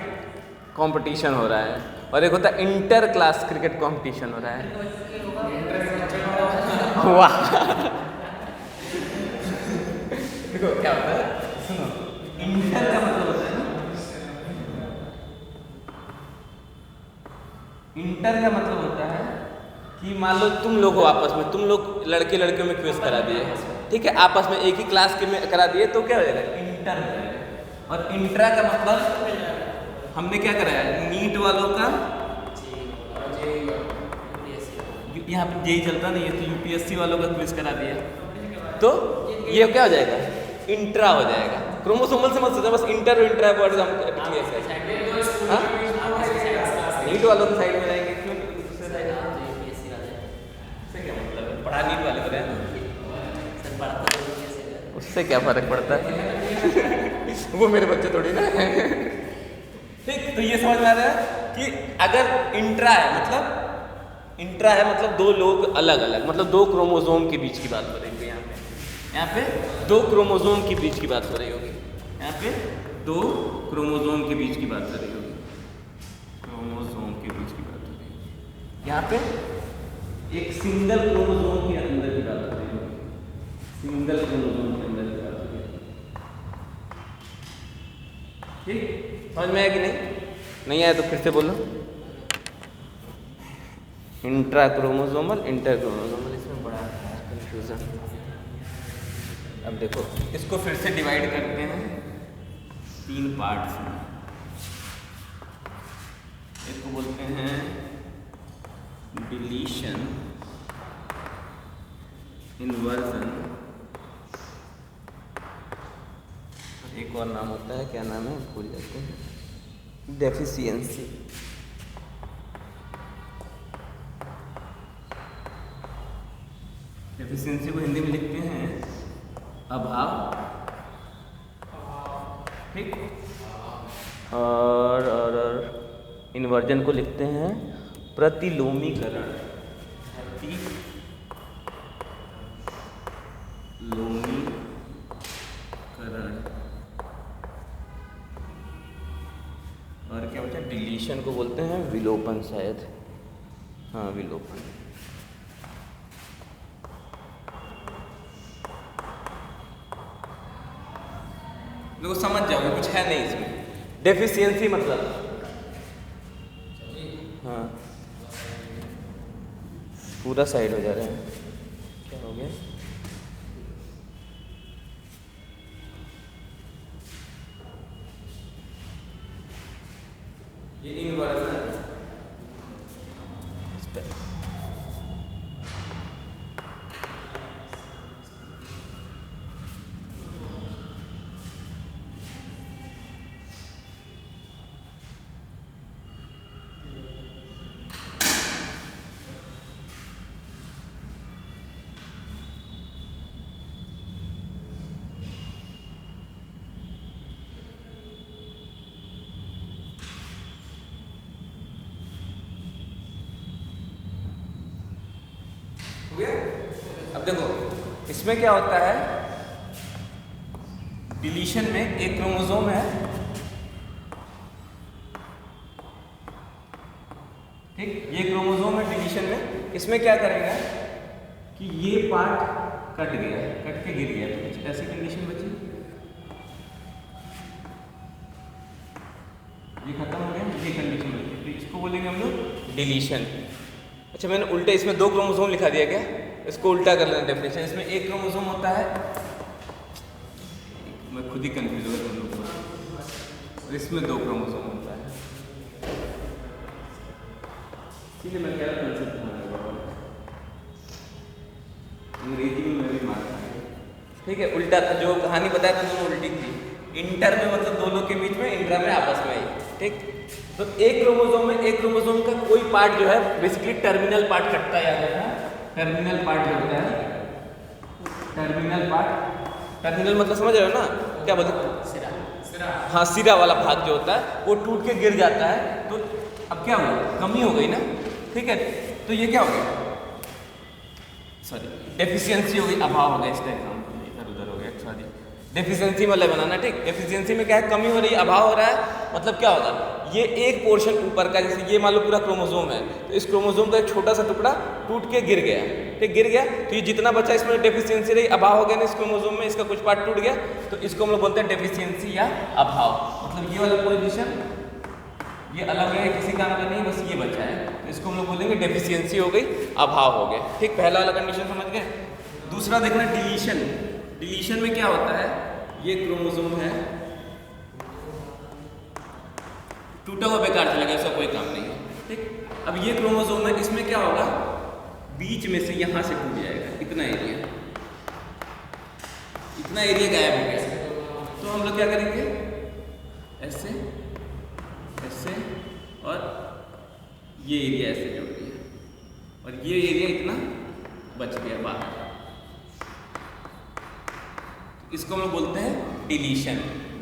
कंपटीशन हो रहा है और एक होता है इंटर क्लास क्रिकेट कंपटीशन हो रहा है। वाह देखो क्या होता है, सुनो, इंटर का मतलब होता है ना, इंटर का मतलब होता है कि मान लो तुम लोग हो आपस में, तुम लोग लड़के लड़कियों में क्विज करा दिए, ठीक है, आपस में एक ही क्लास के में करा दिए तो क्या हो जाएगा, इंटर हो जाएगा। और इंट्रा का मतलब हमने क्या कराया, नीट वालों का, यहाँ पे जेई चलता नहीं है तो यूपीएससी वालों का क्विज करा दिया, तो ये क्या हो जाएगा, इंट्रा हो जाएगा। क्रोमोसोमल से मत सोचो, बस इंटर और इंट्रा वर्ड हम क्लियर करें। हाँ, नीट वालों की साइड में रहेंगे, क्यों दूसरे साइड से क्या मतलब है, पढ़ा नीट वाले को रहना, उससे क्या फर्क पड़ता है वो मेरे बच्चे थोड़ी ना ठीक। तो ये समझ में आ रहा है कि अगर इंट्रा है मतलब, इंट्रा है मतलब दो लोग अलग अलग, मतलब दो क्रोमोसोम के बीच की बात हो रही है। यहाँ पे दो क्रोमोसोम के बीच की बात हो रही होगी, यहाँ पे दो क्रोमोसोम के बीच की बात हो रही होगी, क्रोमोसोम के बीच की बात हो रही है। यहाँ पे एक सिंगल क्रोमोसोम के अंदर की बात हो रही होगी, सिंगल क्रोमोसोम के अंदर की बात हो रही है। ठीक, समझ में आया कि नहीं आया तो फिर से बोलो। इंट्रा क्रोमोसोमल, इंटर क्रोमोसोमल, इसमें बड़ा कंफ्यूजन। अब देखो इसको फिर से डिवाइड करते हैं 3 पार्ट्स में। इसको बोलते हैं डिलीशन, इन्वर्जन, एक और नाम होता है, क्या नाम है भूल जाते हैं, डेफिशिएंसी। डेफिशिएंसी को हिंदी में लिखते हैं अभाव, ठीक, और इन्वर्जन को लिखते हैं प्रतिलोमीकरण, प्रतिलोमीकरण। और क्या बचा, डिलीशन को बोलते हैं विलोपन, शायद, हाँ विलोपन। लोग समझ जाओगे, कुछ है नहीं इसमें। डेफिशिएंसी मतलब, हाँ पूरा साइड हो जा रहा है, क्या हो गया, ये इन्वर्जन। अब देखो इसमें क्या होता है, डिलीशन में एक क्रोमोसोम है, ठीक, ये क्रोमोसोम है डिलीशन में। इसमें क्या करेगा कि ये पार्ट कट गया, कट के गिर गया, तो कुछ ऐसी कंडीशन बची, ये खत्म हो गया, ये कंडीशन बची, तो इसको बोलेंगे हम लोग डिलीशन। अच्छा मैंने उल्टे इसमें 2 क्रोमोसोम लिखा दिया क्या, इसको उल्टा कर लेना डेफिनेशन। इसमें एक क्रोमोसोम होता है, मैं खुद ही कंफ्यूज हो गया तुम लोग को, और इसमें 2 क्रोमोसोम होता है, इसीलिए मैं कह रहा हूँ अंग्रेजी में मैं भी मारता हूँ, ठीक है, उल्टा था, जो कहानी बताया था दोनों उल्टी थी। इंटर में मतलब दोनों के बीच में, इंट्रा में आपस में ही, ठीक। तो एक क्रोमोसोम में एक क्रोमोसोम का कोई पार्ट जो है बेसिकली टर्मिनल पार्ट कटता है, टर्मिनल पार्ट कटता है, टर्मिनल पार्ट, टर्मिनल मतलब समझ रहे हो ना, क्या बोलते, सिरा, हाँ सिरा वाला भाग जो होता है वो टूट के गिर जाता है, तो अब क्या हुआ, कमी हो गई ना, ठीक है, तो ये क्या हो गया, सॉरी डेफिशिएंसी हो गई, अभाव हो गया, इसका एग्जाम्पल इधर उधर हो गया, सॉरी डेफिशिएंसी मतलब बनाना, ठीक। डेफिशिएंसी में क्या है, कमी हो रही है, अभाव हो रहा है, मतलब क्या होगा, ये एक पोर्शन ऊपर का, जैसे ये मान लो पूरा क्रोमोसोम है, तो इस क्रोमोसोम का एक छोटा सा टुकड़ा टूट के गिर गया, ठीक, गिर गया, तो ये जितना बचा इसमें डेफिशिएंसी रही, अभाव हो गया ना इस क्रोमोसोम में, इसका कुछ पार्ट टूट गया, तो इसको हम लोग बोलते हैं डेफिशिएंसी या अभाव। मतलब ये वाला पोजीशन ये अलग है, किसी काम का नहीं, बस ये बचा है, तो इसको हम लोग बोलेंगे डेफिशिएंसी हो गई, अभाव हो गया, ठीक। पहला वाला कंडीशन समझ गए। दूसरा देखना डिलीशन। डिलीशन में क्या होता है, ये क्रोमोसोम है, टूटा हुआ बेकार चला गया, ऐसा कोई काम नहीं है, ठीक। अब ये क्रोमोसोम है, इसमें क्या होगा, बीच में से यहां से टूट जाएगा, इतना एरिया गायब हो गया, तो हम लोग क्या करेंगे, ऐसे ऐसे, और ये एरिया ऐसे जुड़ गया, और ये एरिया इतना बच गया बाहर, इसको हम लोग बोलते हैं डिलीशन।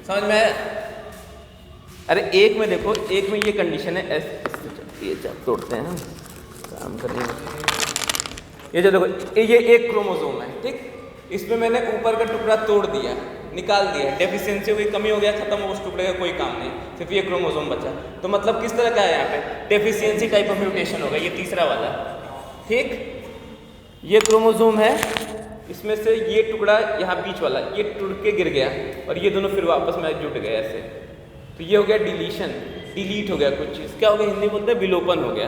समझ में आया? अरे एक में देखो, एक में ये कंडीशन है, ये तोड़ते हैं, काम करेंगे। ये जो देखो, ये एक क्रोमोसोम है, ठीक, इसमें मैंने ऊपर का टुकड़ा तोड़ दिया, निकाल दिया, डेफिशिएंसी हो गई, कमी हो गया, खत्म हो, उस टुकड़े का कोई काम नहीं, सिर्फ ये क्रोमोसोम बचा। तो मतलब किस तरह का है, यहाँ पे डेफिशिएंसी टाइप ऑफ म्यूटेशन होगा, ये तीसरा वाला, ठीक। ये क्रोमोसोम है, इसमें से ये टुकड़ा यहाँ बीच वाला ये टूट के गिर गया, और ये दोनों फिर वापस में जुट गए ऐसे, तो ये हो गया डिलीशन, डिलीट हो गया कुछ चीज़, क्या हो गया, हिंदी बोलते हैं विलोपन हो गया,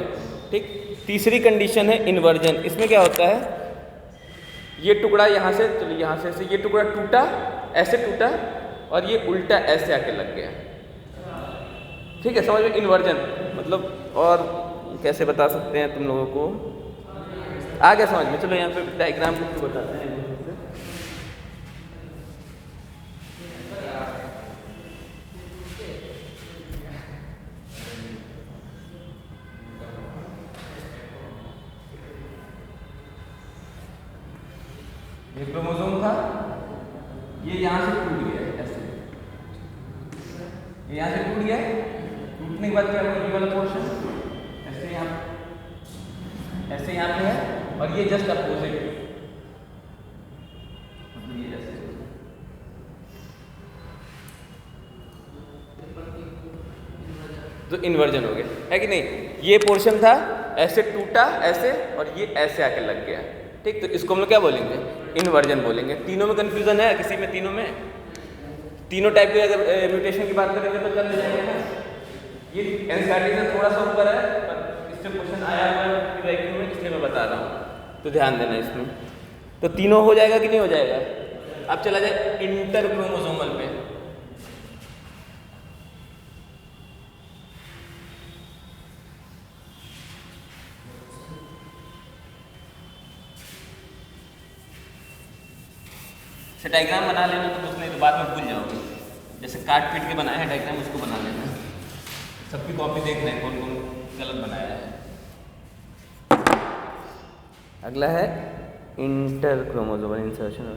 ठीक। तीसरी कंडीशन है इन्वर्जन। इसमें क्या होता है, ये टुकड़ा यहाँ से, चलो यहाँ से ये टुकड़ा टूटा, ऐसे टूटा, और ये उल्टा ऐसे आके लग गया, ठीक है। समझ में, इन्वर्जन मतलब, और कैसे बता सकते हैं तुम लोगों को, आ गया समझ में। चलो यहाँ पे डायग्राम को बताते हैं। ये क्रोमोसोम था, ये यहाँ से टूट गया, ऐसे ये यहाँ से टूट गया, टूटने के बाद क्या होगा, ये वाला पोर्शन ऐसे यहाँ पे है, और ये जस्ट अपोजिट, मतलब ये जैसे, तो इन्वर्जन हो गया, है कि नहीं। ये पोर्शन था, ऐसे टूटा ऐसे, और ये ऐसे आके लग गया, ठीक। तो इसको हम लोग क्या बोलेंगे, इन्वर्जन बोलेंगे। तीनों में कंफ्यूजन है, किसी में, तीनों में, तीनों टाइप के अगर म्यूटेशन की बात करेंगे तो कर ले जाएंगे ना। ये एनसीईआरटी से थोड़ा सा ऊपर है, पर इससे क्वेश्चन आया हुआ है में, इसलिए मैं बता रहा हूँ, तो ध्यान देना इसमें। तो तीनों हो जाएगा कि नहीं हो जाएगा। अब चला जाए इंटर क्रोमोसोमल पे। से डायग्राम बना लेना, तो कुछ नहीं तो बाद में भूल जाओगे। जैसे काट पीट के बनाया है डायग्राम, उसको बना लेना। सबकी कॉपी देख रहे हैं कौन कौन गलत बनाया है। अगला है इंटर क्रोमोसोमल इंसर्शन।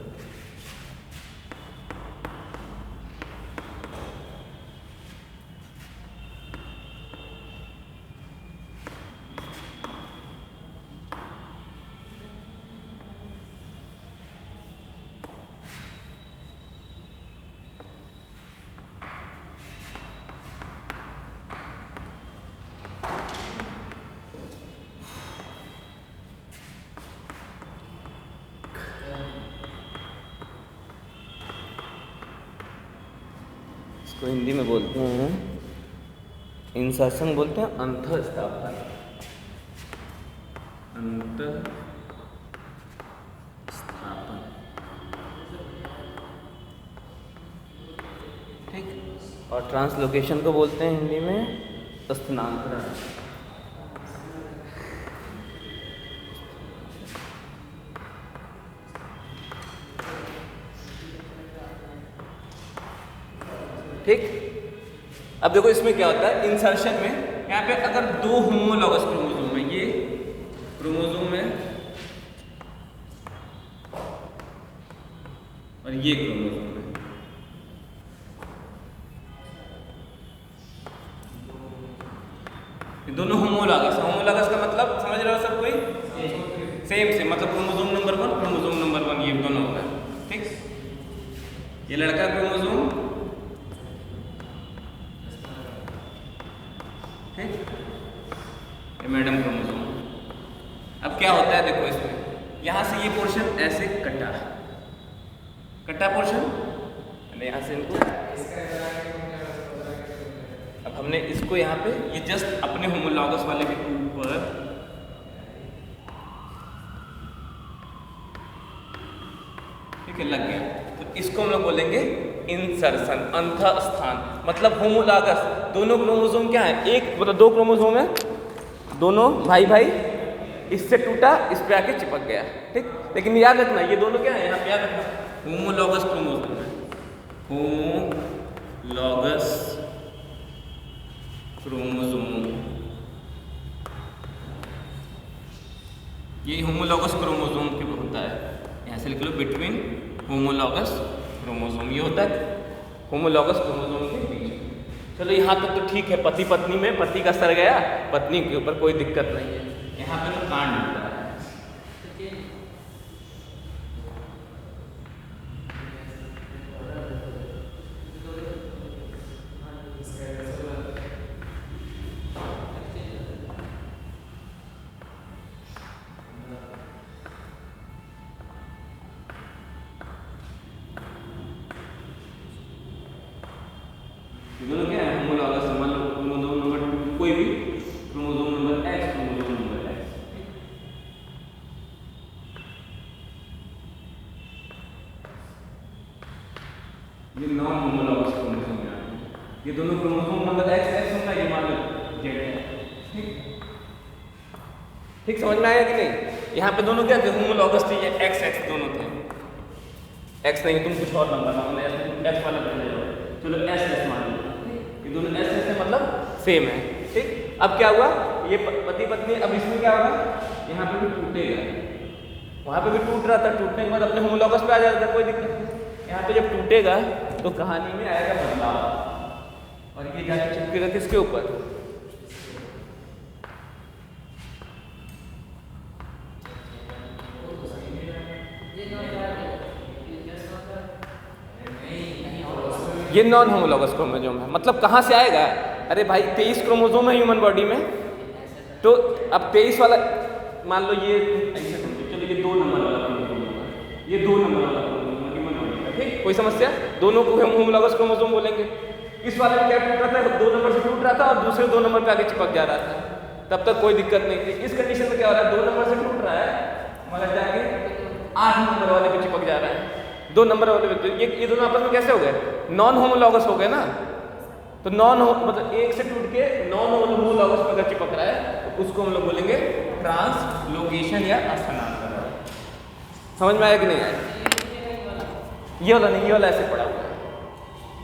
इसको हिंदी में बोलते हैं इंसर्शन, बोलते हैं अंतःस्थापन। अंतःस्थापन, ठीक। और ट्रांसलोकेशन को बोलते हैं हिंदी में स्थानांतरण। ठीक। अब देखो इसमें क्या होता है इंसर्शन में, यहाँ पे अगर दो होमोलॉगस क्रोमोसोम है, ये क्रोमोसोम है और ये क्रोमोसोम है, ये दोनों होमोलॉगस। होमोलॉगस का मतलब समझ रहे हो सब कोई, सेम मतलब क्रोमोसोम नंबर 1 क्रोमोसोम नंबर 1 ये दोनों होगा, ठीक। ये लड़का क्रोमोसोम है, ये मैडम क्रोमोसोम। अब क्या होता है देखो, इसमें यहाँ से ये पोर्शन ऐसे कटा पोर्शन, यहाँ से इनको, अब हमने इसको यहाँ पे ये जस्ट अपने होमोलॉगस वाले के ऊपर ठीक है लग गया, तो इसको हम लोग बोलेंगे इंसर्शन, अंतः स्थान। मतलब होमोलॉगस दोनों क्रोमोसोम क्या है, एक मतलब दो क्रोमोसोम है, दोनों भाई भाई, इससे टूटा इस पे आके चिपक गया, ठीक। लेकिन याद रखना ये दोनों क्या है, यहाँ पे याद रखना होमोलॉगस क्रोमोसोम है, होमोलॉगस क्रोमोसोम, ये होमोलॉगस क्रोमोसोम के होता है, यहाँ से लिख लो बिटवीन होमोलॉगस क्रोमोसोम, ये होता है होमोलॉगस क्रोमोसोम के बीच। चलो यहाँ तक तो ठीक है, पति पत्नी में पति का सर गया, पत्नी के ऊपर कोई दिक्कत नहीं है। यहाँ पे तो कांड होता है, दोनों क्या है होमोलॉगस, मतलब क्रोमोसोम नंबर 2 कोई भी, chromosome number X, chromosome number X। ये नॉन होमोलॉगस क्रोमोसोम है, ये दोनों क्रोमोसोम नंबर XX होगा, ये मान लो Z है, ठीक समझ में आया कि नहीं। यहाँ पे दोनों क्या थे, होमोलॉगस थे, ये XX दोनों थे, X नहीं तुम कुछ और नंबर ना X वाला बन जाओ, चलो SS मान लो, ये दोनों SS है मतलब सेम है, ठीक। अब क्या हुआ, ये पति पत्नी, अब इसमें क्या होगा, यहाँ पे भी टूटेगा, वहाँ पे भी टूट रहा था, टूटने के बाद अपने होमोलॉगस पे आ जाता था, कोई दिक्कत नहीं। यहाँ पे जब टूटेगा तो कहानी में आएगा बदलाव, और ये जाके चिपकेगा किसके ऊपर, ये नॉन होमोलॉगस क्रोमोसोम है। मतलब कहाँ से आएगा, अरे भाई 23 क्रोमोसोम है ह्यूमन बॉडी में, तो अब 23 वाला मान लो ये ऐसे समझो, चलो ये 2 नंबर वाला क्रोमोसोम होगा, ये 2 नंबर वाला क्रोमोसोम ह्यूमन बॉडी का, ठीक, कोई समस्या, दोनों को हम होमोलॉगस क्रोमोसोम बोलेंगे। इस वाले में क्या टूट रहा था, 2 नंबर से टूट रहा था और दूसरे 2 नंबर पे आगे चिपक जा रहा था, तब तक कोई दिक्कत नहीं थी। इस कंडीशन में क्या हो रहा है, 2 नंबर से टूट रहा है मगर जाके 8 नंबर वाले पे चिपक जा रहा है, 2 नंबर वाले पे, तो ये दोनों आपस में कैसे हो गए, नॉन होमोलॉगस हो गए ना। तो मतलब एक से टूट के नॉन होमोलॉगस पे अगर चिपक रहा है तो उसको हम लोग बोलेंगे ट्रांसलोकेशन या स्थानांतरण। समझ में आया कि नहीं आया, ये वाला नहीं, ये वाला ऐसे पड़ा हुआ है,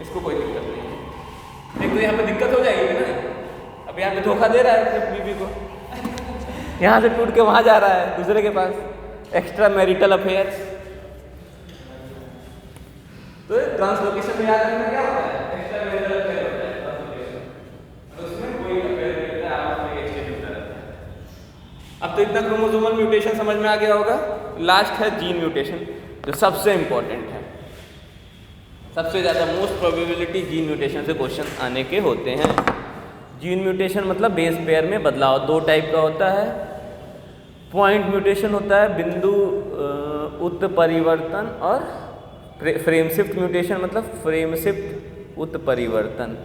इसको कोई दिक्कत नहीं है। देखो यहाँ पे दिक्कत हो जाएगी ना, अब यहाँ पे धोखा दे रहा है अपनी बीवी को, यहाँ से टूट के वहाँ जा रहा है दूसरे के पास, एक्स्ट्रा मैरिटल अफेयर्स। तो ट्रांसलोकेशन में याद रखना क्या होता है, एक्स्ट्रा मैरिटल अफेयर होता है ट्रांसलोकेशन, और उसमें कोई अफेयर नहीं होता है, आपस में एक्सचेंज होता रहता है। अब तो इतना क्रोमोसोमल म्यूटेशन समझ में आ गया होगा। लास्ट है जीन म्यूटेशन, जो सबसे इंपॉर्टेंट है, सबसे ज़्यादा मोस्ट प्रोबेबिलिटी जीन म्यूटेशन से क्वेश्चन आने के होते हैं। जीन म्यूटेशन मतलब बेस पेयर में बदलाव, 2 टाइप का होता है। पॉइंट म्यूटेशन होता है, बिंदु उत्परिवर्तन, और फ्रेम शिफ्ट म्यूटेशन मतलब फ्रेम शिफ्ट उत्परिवर्तन।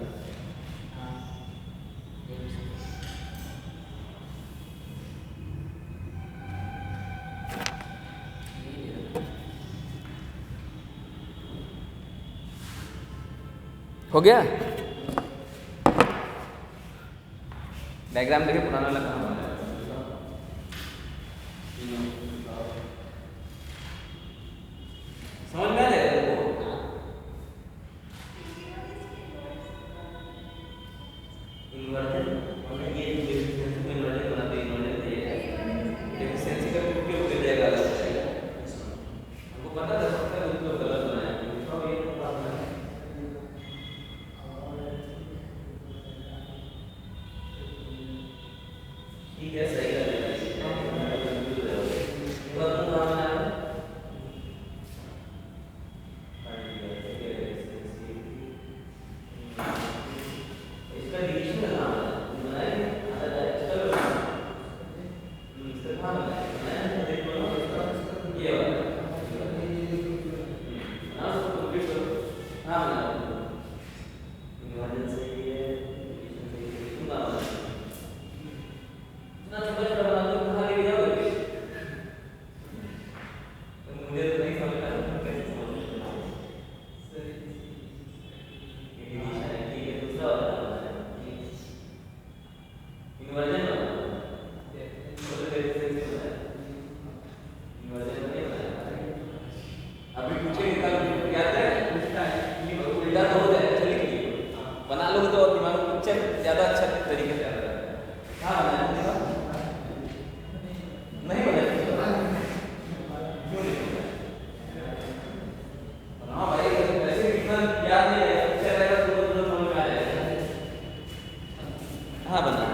हो गया, डायग्राम देखिए पुराना लगा, समझ में आ जाएगा हाँ विभाजन सही है, डिवीजन सही है, इतना छोटा छोटा बना दो, कहाँ लेके जाओगे? तो मुझे तो नहीं समझ आ रहा कैसे समझ ये डिवीजन है, ठीक है। दूसरा वाला इन्वर्जन वाला तो कैसे होता है? इन्वर्जन नहीं होता है। अभी पूछे याद है उल्टा तो हो जाए, चलिए बना लोगे तो दिमाग में पिक्चर ज़्यादा अच्छा तरीके से आ रहा है। हाँ बनाया नहीं बनाया क्यों नहीं? हाँ भाई वैसे इतना याद नहीं है, पिक्चर रहेगा तो तुरंत समझ में आ जाएगा। हाँ बना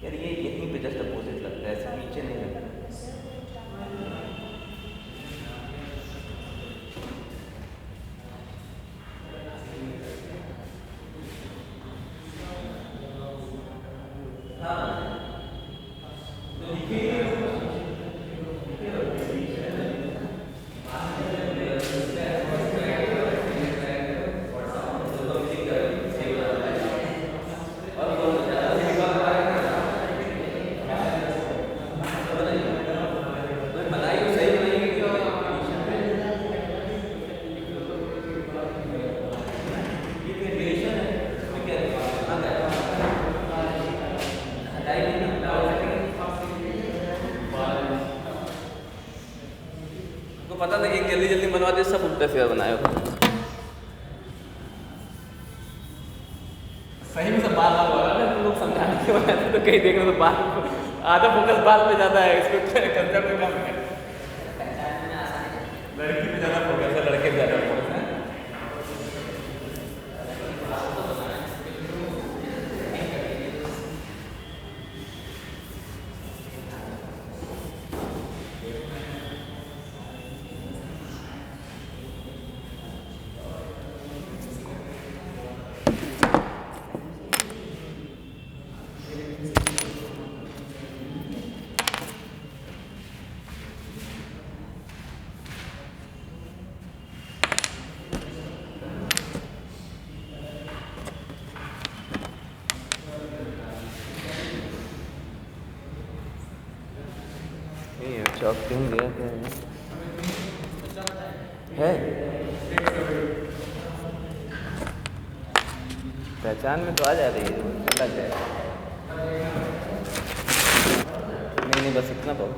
यार, ये यहीं पे जस्ट अपोजिट लगता है, ऐसे नीचे नहीं लगता। हाँ तो लिखिए तो पता था कि जल्दी जल्दी बनवा दे, सब उल्टा सीधा बनाया होगा। सही में सब बाल बाल हो रहा है, तुम लोग समझाने के बनाते तो कहीं देखने तो बाल आधा फोकस बाल पे ज़्यादा है, इसको कंसेप्ट में कम है। लड़की पे ज़्यादा फोकस है, लड़के पे ज़्यादा फोकस है। चौक क्यों गया क्या है? पहचान में तो आ जा रही है, चला जाए। नहीं बस इतना बहुत।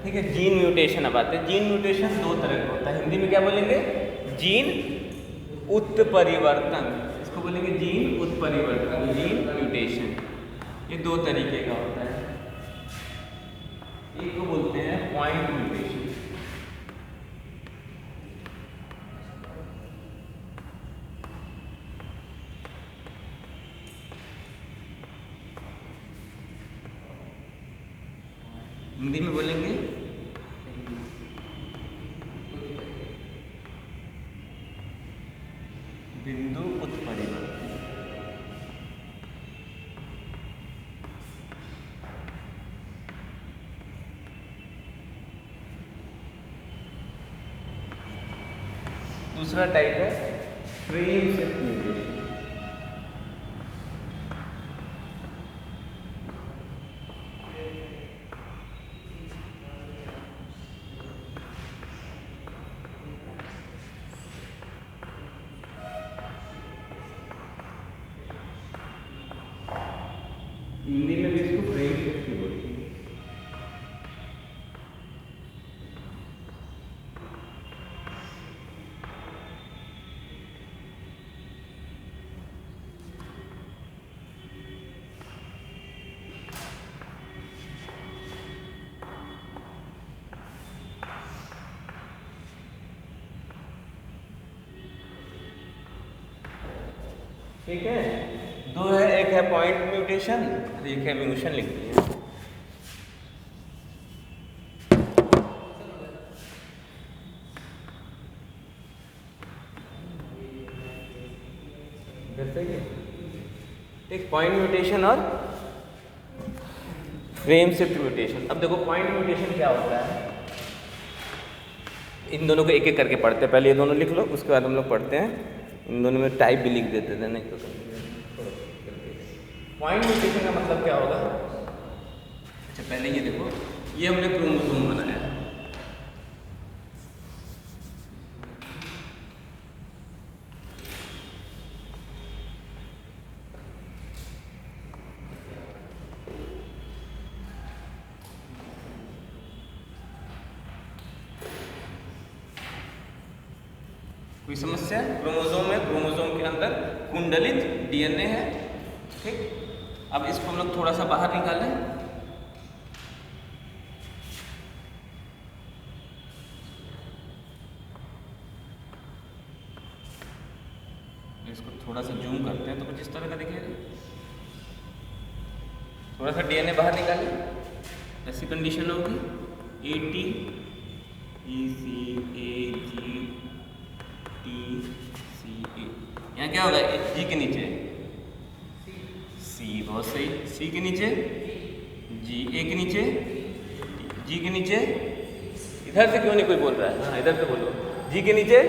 ठीक है, जीन म्यूटेशन अब आते हैं। जीन म्यूटेशन दो तरह का होता है, हिंदी में क्या बोलेंगे? जीन उत्परिवर्तन, इसको बोलेंगे जीन उत्परिवर्तन, जीन म्यूटेशन। ये दो तरीके का होता है, एक को बोलते हैं पॉइंट म्यूटेशन। हिंदी में बोलेंगे बिंदु उत्परिवर्तन। दूसरा टाइप है फ्रेम शिफ्ट म्यूटेशन। हिंदी में भी इसको फ्रेम शिफ्ट बोलते हैं। ठीक है, दो है, एक है पॉइंट म्यूटेशन, एक है म्यूटेशन लिख दिए। पॉइंट म्यूटेशन और फ्रेम शिफ्ट म्यूटेशन। अब देखो पॉइंट म्यूटेशन क्या होता है, इन दोनों को एक एक करके पढ़ते हैं। पहले ये दोनों लिख लो, उसके बाद हम लोग पढ़ते हैं। इन दोनों में टाइप भी लिख देते थे, नहीं तो पॉइंट म्यूटेशन का मतलब क्या होगा। अच्छा पहले ये देखो, ये हमने क्रोमोसोम बनाया, कोई समस्या। क्रोमोसोम है, क्रोमोसोम के अंदर कुंडलित डीएनए है, ठीक। अब इसको हम लोग थोड़ा सा बाहर निकालें, इसको थोड़ा सा जूम करते हैं तो कुछ इस तरह का दिखेगा। थोड़ा सा डीएनए बाहर निकालें, ऐसी कंडीशन होगी AT ECAG TCA। यहाँ क्या होगा, G के नीचे C, बहुत सही, C के नीचे G, A के नीचे G के नीचे, इधर से क्यों नहीं कोई बोल रहा है, हाँ इधर से बोलो, G के नीचे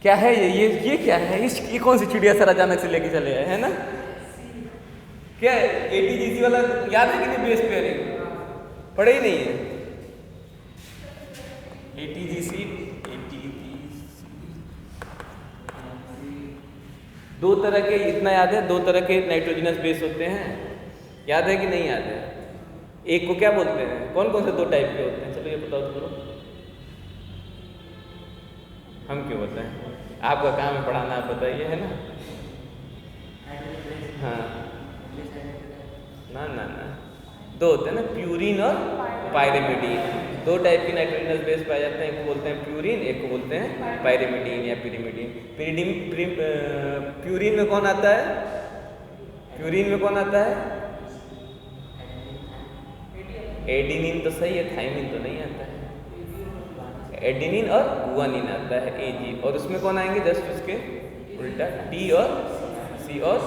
क्या है ये क्या है, ये कौन सी चिड़िया सर अचानक से लेके चले आए है ना। क्या है ATGC वाला याद है कि नहीं, बेस पेयरिंग पढ़े ही नहीं है। ATGC दो तरह के, इतना याद है, दो तरह के नाइट्रोजनस बेस होते हैं, याद है कि नहीं याद है। एक को क्या बोलते हैं, कौन कौन से दो टाइप के होते हैं, चलो ये बताओ तो। हम क्यों बताएं, आपका काम है पढ़ाना, आप बताइए, है ना। हाँ ना, दो होते हैं ना, प्यूरिन और पायरिमिडीन। दो टाइप की नाइट्रोजनस बेस पाए जाते हैं, एक को बोलते हैं प्यूरिन, एक को बोलते हैं पायरिमिडीन या पिरिमिडीन। प्यूरिन में कौन आता है, प्यूरिन में कौन आता है, एडिनिन तो सही है, थाइमिन तो नहीं आता है। एडिनिन और गुआनिन आता है AG, और उसमें कौन आएंगे, जस्ट उसके उल्टा T और C और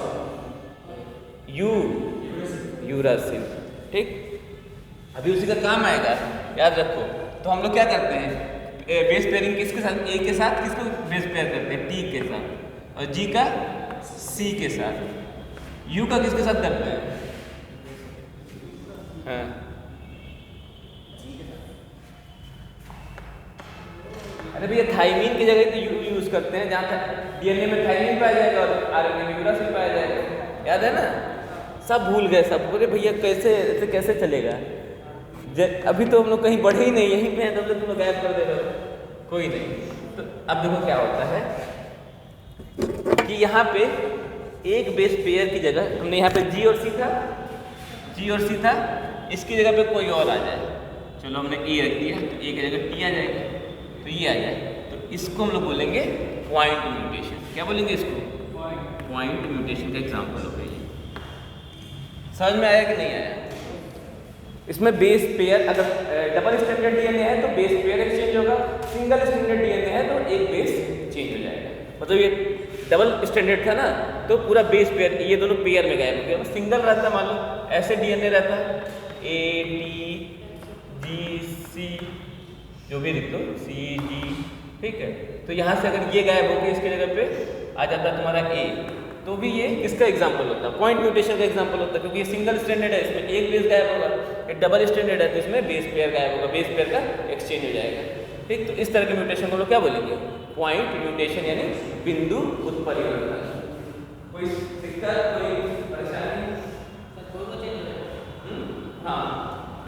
U, यूरासिल, ठीक। अभी उसी का काम आएगा, याद रखो। तो हम लोग क्या करते हैं, बेस पेयरिंग किसके साथ, A के साथ किसको बेस पेयर करते हैं, T के साथ, और G का C के साथ, U का किसके साथ करते हैं, हाँ अरे भैया थाइमिन की जगह तो U यूज करते हैं, जहाँ तक DNA में थाइमिन पाया जाएगा और RNA में यूरासिल पाया जाएगा, याद है ना। सब भूल गए सब, बोले भैया कैसे ऐसे कैसे चलेगा, अभी तो हम लोग कहीं बढ़े ही नहीं, यहीं पे हैं, तब तक तुम लोग गायब कर दे रहे हो, कोई नहीं। तो अब देखो क्या होता है कि यहाँ पे एक बेस पेयर की जगह हमने यहाँ पे G और C था, इसकी जगह पे कोई और आ जाए, चलो हमने E रख दिया, तो A की जगह T आ जाएगा, तो ये आ जाए, तो इसको हम लोग बोलेंगे पॉइंट म्यूटेशन। क्या बोलेंगे इसको, पॉइंट म्यूटेशन का एग्जाम्पल होगा ये। समझ में आया कि नहीं आया। इसमें बेस पेयर, अगर डबल स्टैंडर्ड डीएनए है तो बेस पेयर एक्सचेंज होगा, सिंगल स्टैंडर्ड डीएनए है तो एक बेस चेंज हो जाएगा। मतलब ये डबल स्टैंडर्ड था ना, तो पूरा बेस पेयर, ये दोनों पेयर में गायब हो गया। सिंगल रहता, मान लो ऐसे डीएनए रहता ATGC, जो भी लिख दो CG, ठीक है। तो यहाँ से अगर ये गायब होकर इसके जगह पे आ जाता तुम्हारा A, तो भी ये किसका एग्जाम्पल होता है, पॉइंट म्यूटेशन का एग्जाम्पल होता है, क्योंकि ये सिंगल स्टैंडर्ड है, इसमें एक बेस गायब होगा। ये डबल स्टैंडर्ड है तो इसमें बेस पेयर गायब होगा, बेस पेयर का एक्सचेंज हो जाएगा, ठीक। तो इस तरह के म्यूटेशन को लोग क्या बोलेंगे, पॉइंट म्यूटेशन, यानी बिंदु उत्परिवर्तन। कोई दिक्कत, कोई परेशानी, हाँ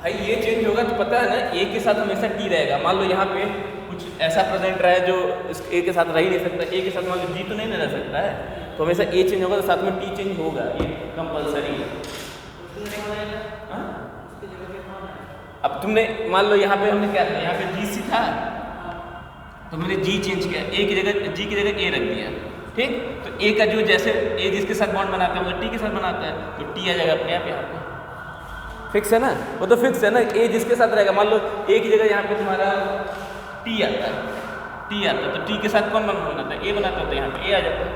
भाई ये चेंज होगा तो पता है ना, A के साथ हमेशा T रहेगा। मान लो यहाँ पे कुछ ऐसा प्रेजेंट रहा है जो इस A के साथ रह ही नहीं सकता, A के साथ मान लो G तो नहीं ना रह सकता है, तो हमेशा A चेंज होगा तो साथ में T चेंज होगा, ये कंपलसरी है। अब तुमने मान लो यहाँ पे हमने क्या था, यहाँ पे GC था, तो मैंने G चेंज किया, A की जगह G की जगह A रख दिया, ठीक। तो A का जो जैसे A जिसके साथ बॉन्ड बनाता है मतलब T के साथ बनाता है, तो T आ जाएगा अपने आप यहाँ पे, फिक्स है ना, वो तो फिक्स है ना। A जिसके साथ रहेगा, मान लो A की जगह यहाँ पे तुम्हारा T आता है, तो T के साथ कौन बॉन्ड बनाता है, A बनाता है, तो यहाँ पे A आ जाता है,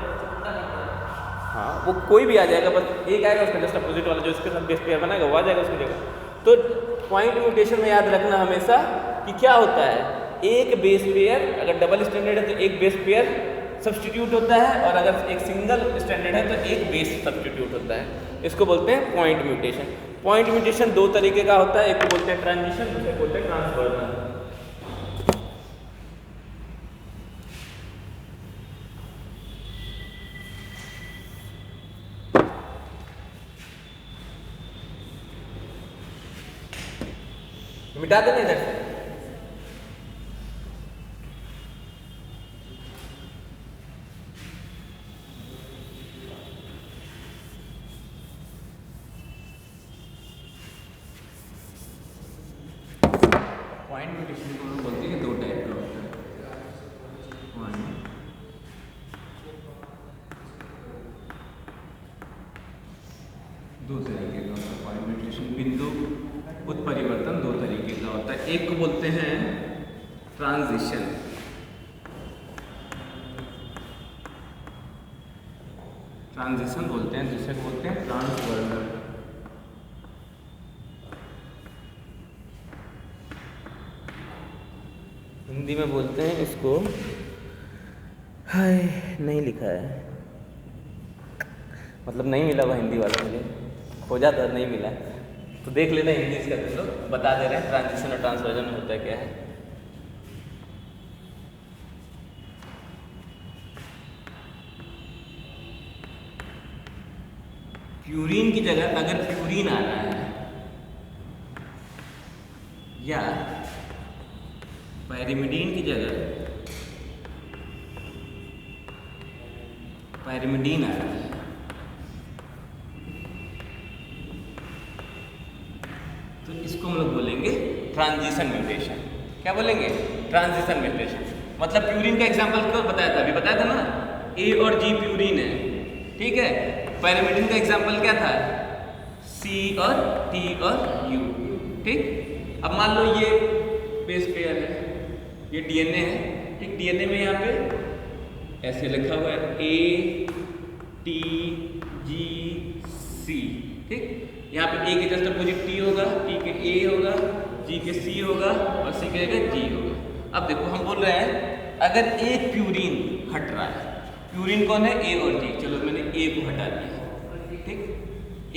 हाँ वो कोई भी आ जाएगा, बस एक आएगा उसका जस्ट अपोजिट वाला जो इसके साथ बेस पेयर बनाएगा वो आ जाएगा उसकी जगह। तो पॉइंट म्यूटेशन में याद रखना हमेशा कि क्या होता है, एक बेस पेयर अगर डबल स्टैंडर्ड है तो एक बेस पेयर सब्स्टिट्यूट होता है, और अगर एक सिंगल स्टैंडर्ड है तो एक बेस सब्स्टिट्यूट होता है। इसको बोलते हैं पॉइंट म्यूटेशन। पॉइंट म्यूटेशन दो तरीके का होता है, एक को बोलते हैं ट्रांजिशन, दूसरे को बोलते हैं ट्रांसवर्जन। मिटा देना इधर से। पॉइंट म्यूटेशन को हम बोलते हैं दो टाइप का होता है। पॉइंट दो तरीके का होता है। पॉइंट म्यूटेशन बिंदु उत्परिवर्तन दो तरीके का होता है। एक को बोलते हैं ट्रांजिशन, ट्रांजिशन बोलते हैं, दूसरे को बोलते हैं ट्रांसवर्जन। हिंदी में बोलते हैं इसको, हाय नहीं लिखा है, मतलब नहीं मिला हुआ हिंदी वाला, मुझे खोजा था नहीं मिला, तो देख लेना हिंदी इसका, देख लो, बता दे रहे हैं ट्रांजिशन और ट्रांसवर्जन में होता क्या है। प्यूरीन की जगह अगर प्यूरीन आ रहा है या पायरिमिडीन की जगह पायरिमिडीन आ रहा है, तो इसको हम लोग बोलेंगे ट्रांजिशन म्यूटेशन। क्या बोलेंगे? Transition mutation. मतलब प्यूरीन का एग्जांपल क्यों बताया था, अभी बताया था ना, ए और जी प्यूरीन है, ठीक है। पायरिमिडीन का एग्जांपल क्या था, सी और टी और यू, ठीक। अब मान लो ये बेस पेयर है, ये डीएनए है, ठीक। डीएनए में यहाँ पे ऐसे लिखा हुआ है ए टी जी सी, ठीक। यहाँ पे ए के जस्ट अपोजिट टी होगा, टी के ए होगा, जी के सी होगा और सी के जगह जी होगा। अब देखो हम बोल रहे हैं अगर एक प्यूरीन हट रहा है, प्यूरीन कौन है, ए और जी, चलो मैंने ए को हटा दिया, ठीक।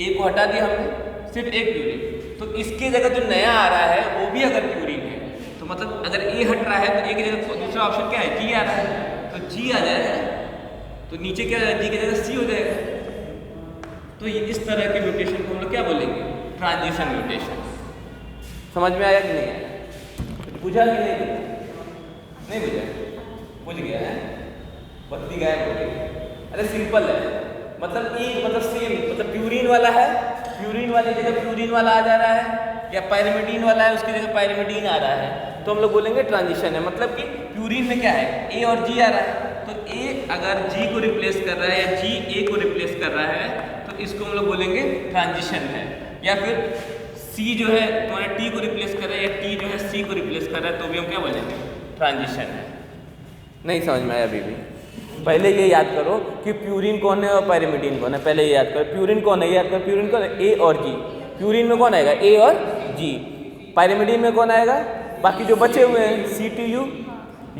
ए को हटा दिया हमने, सिर्फ एक प्यूरीन, तो इसके जगह जो नया आ रहा है वो भी अगर प्यूरीन है, तो मतलब अगर ए हट रहा है तो ए की जगह दूसरा ऑप्शन क्या है, जी आ रहा है, तो जी आ जाएगा, तो नीचे क्या आ जाएगा, जी की जगह सी हो जाएगा। तो ये इस तरह के म्यूटेशन को हम लोग क्या बोलेंगे, ट्रांजिशन म्यूटेशन। समझ में आया कि नहीं आया, बुझा कि नहीं बुझा, बुझ गया है, बत्ती गायब हो गई। अरे सिंपल है, मतलब एक मतलब सेम, मतलब प्यूरीन वाला है, प्यूरीन वाली जगह प्यूरीन वाला आ जा रहा है, या पायरिमिडीन वाला है उसकी जगह पायरिमिडीन आ रहा है, तो हम लोग बोलेंगे ट्रांजिशन है। मतलब कि प्यूरीन में क्या है, ए और जी आ रहा है, तो ए अगर जी को रिप्लेस कर रहा है या जी ए को रिप्लेस कर रहा है, तो इसको हम लोग बोलेंगे ट्रांजिशन है। या फिर सी जो है तुम्हारे टी को रिप्लेस कर रहा है, या टी जो है सी को रिप्लेस कर रहा है, तो भी हम क्या बोलेंगे, ट्रांजिशन है। नहीं समझ में आया अभी भी? पहले ये याद करो कि प्यूरीन कौन है और पायरिमिडीन कौन है, पहले ये याद करो। प्यूरीन कौन है, याद करो, प्यूरीन कौन है, ए और जी। प्यूरीन में कौन आएगा, ए और जी। पायरिमिडीन में कौन आएगा, बाकी जो बचे हुए हैं, सी टी यू।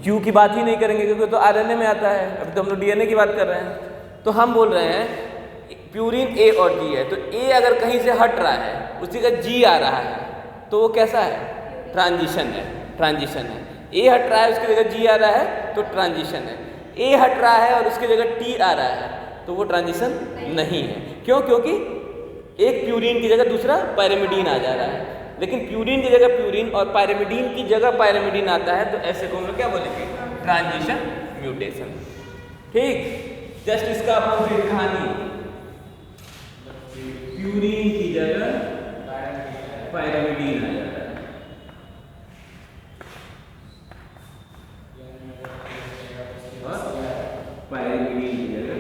यू की बात ही नहीं करेंगे क्योंकि तो आरएनए में आता है, अभी तो हम लोग डीएनए की बात कर रहे हैं। तो हम बोल रहे हैं प्यूरीन ए और जी है, तो ए अगर कहीं से हट रहा है, उसी का जी आ रहा है, तो वो कैसा है, ट्रांजिशन है, ट्रांजिशन है। ए हट रहा है उसकी जगह जी आ रहा है, तो ट्रांजिशन है। ए हट रहा है और उसकी जगह टी आ रहा है, तो वो ट्रांजिशन नहीं है। क्यों? क्योंकि एक प्यूरीन की जगह दूसरा पायरिमिडीन आ जा रहा है, लेकिन प्यूरीन की जगह प्यूरीन और पायरिमिडीन की जगह पायरिमिडीन आता है, तो ऐसे को हम लोग क्या बोलेंगे, ट्रांजिशन म्यूटेशन, ठीक। जस्ट इसका अपोजिट कहानी, प्यूरीन की जगह पायरिमिडीन आ जाता है, पायरिमिडीन की जगह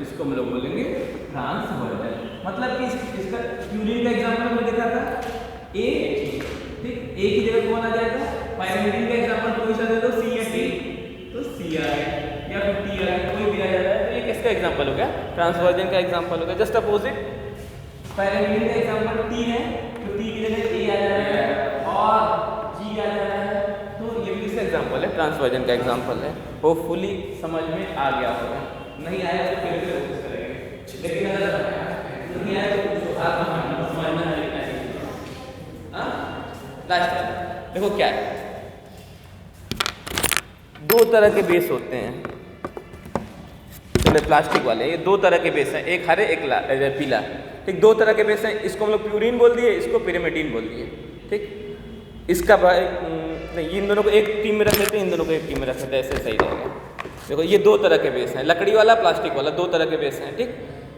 इसको हम लोग बोलेंगे ट्रांसवर्जन। मतलब कि इसका प्यूरीन का एग्जांपल हमने देखा था, ए, ठीक, ए की जगह कौन आ जाएगा, पायरिमिडीन का एग्जांपल कोई सा दे दो, सी या टी, तो सी आ गया या फिर टी आ गया, कोई भी आ जाता है। तो ये किसका एग्जांपल हो गया? ट्रांसवर्जन का एग्जांपल हो गया। जस्ट अपोजिट पायरिमिडीन का एग्जांपल टी है, तो टी की जगह ए आ जा रहा है और जी आ जा रहा है, तो ये भी किसका एग्जांपल है? ट्रांसवर्जन का एग्जांपल है। होपफुली समझ में आ गया होगा, नहीं आया तो फिर से कोशिश करेंगे, लेकिन अगर नहीं आया तो आप समझना है। हाँ, लास्ट देखो क्या है, दो तरह के बेस होते हैं प्लास्टिक वाले, ये दो तरह के बेस हैं, एक हरे एक पीला, ठीक। दो तरह के बेस हैं, इसको हम लोग प्यूरिन बोल दिए, इसको पिरिमिडीन बोल दिए, ठीक। इसका नहीं, इन दोनों को एक टीम में रख लेते हैं, इन दोनों को एक टीम में रख लेते हैं, ऐसे सही रहेगा। देखो ये दो तरह के बेस हैं, लकड़ी वाला प्लास्टिक वाला, दो तरह के बेस हैं, ठीक।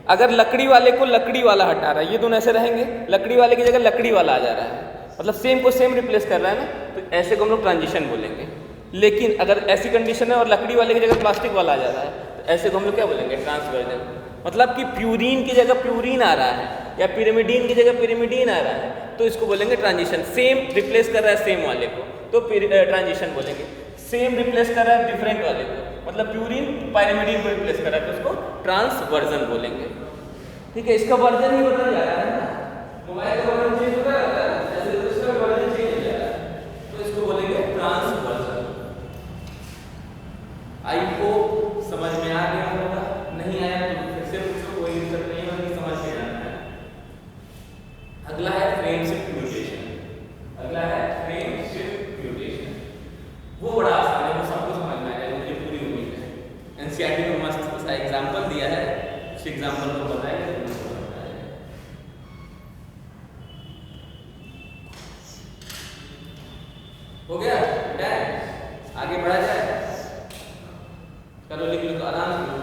अगर लकड़ी वाले को लकड़ी वाला हटा रहा है, ये दोनों ऐसे रहेंगे, लकड़ी वाले की जगह लकड़ी वाला आ जा रहा है, मतलब सेम को सेम रिप्लेस कर रहा है ना, तो ऐसे को हम लोग ट्रांजिशन बोलेंगे। लेकिन अगर ऐसी कंडीशन है और लकड़ी वाले की जगह प्लास्टिक वाला आ जा रहा है, तो ऐसे को हम लोग क्या बोलेंगे? ट्रांसवर्जन। मतलब कि प्यूरिन की जगह प्यूरिन आ रहा है या पिरिमिडीन की जगह पिरिमिडीन आ रहा है, तो इसको बोलेंगे ट्रांजिशन। सेम रिप्लेस कर रहा है सेम वाले को, तो ट्रांजिशन बोलेंगे। सेम रिप्लेस कर रहा है डिफरेंट वाले को, मतलब प्यूरिन पायरिमिडीन को रिप्लेस कर रहा है, तो उसको ट्रांसवर्जन बोलेंगे, ठीक है। इसका वर्जन ही बदल जा रहा है ना, मोबाइल का वर्जन चेंज होता रहता है, ऐसे तो इसका वर्जन चेंज हो जा रहा है, तो इसको बोलेंगे ट्रांसवर्जन। आई होप समझ में आ गया होगा, नहीं आया तो फिर से पूछो, कोई दिक्कत नहीं है, समझ में आना है। अगला है फ्रेम शिफ्ट म्यूटेशन। अगला है फ्रेम शिफ्ट म्यूटेशन, वो बड़ा आसान है, वो सबको समझ में आ जाएगा, मुझे पूरी उम्मीद है। एनसीईआरटी में मस्त सा एग्जांपल दिया है, उस एग्जांपल को बताएं। हो गया डन, आगे बढ़ा जाए। चलो लिख लो, आराम से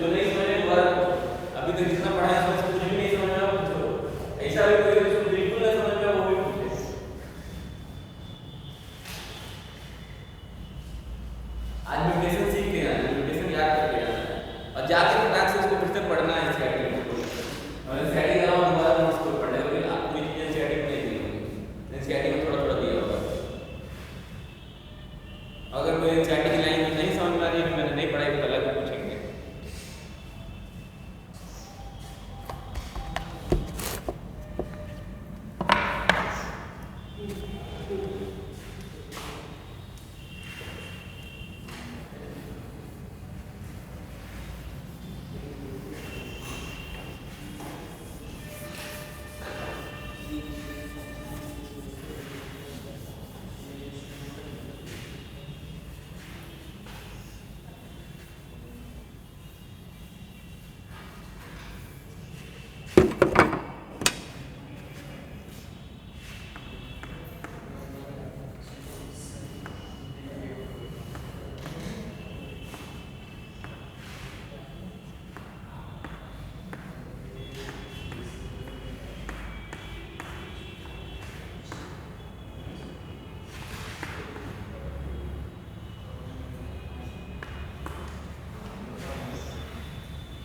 जो नहीं समझ में अभी तक जितना पढ़ा है उसमें कुछ भी नहीं समझ में आया, पूछो। ऐसा भी कोई उसको बिल्कुल नहीं समझ में आया, वो भी पूछे। आज म्यूटेशन सीख के आना, म्यूटेशन याद करके आना, और जाके फटाक से उसको फिर से पढ़ना है एनसीईआरटी में, और एनसीईआरटी का नाम दोबारा नोट्स को पढ़ना है, क्योंकि आप कोई चीज़ एनसीईआरटी में नहीं दी होगी, एनसीईआरटी में थोड़ा थोड़ा दिया होगा। अगर कोई एनसीईआरटी की लाइन नहीं समझ में आ रही है, मैंने नहीं पढ़ाई, तो अलग पूछेंगे।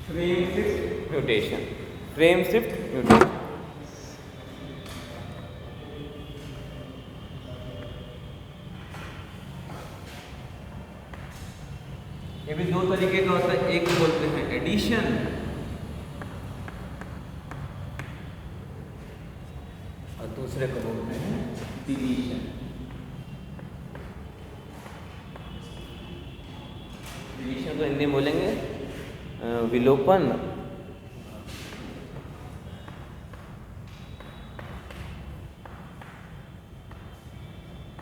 Frame shift mutation, frame shift mutation. ये भी दो तरीके का होता है, एक बोलते हैं एडिशन और दूसरे को बोलते हैं डिलीशन। डिलीशन को हिंदी में बोलेंगे विलोपन,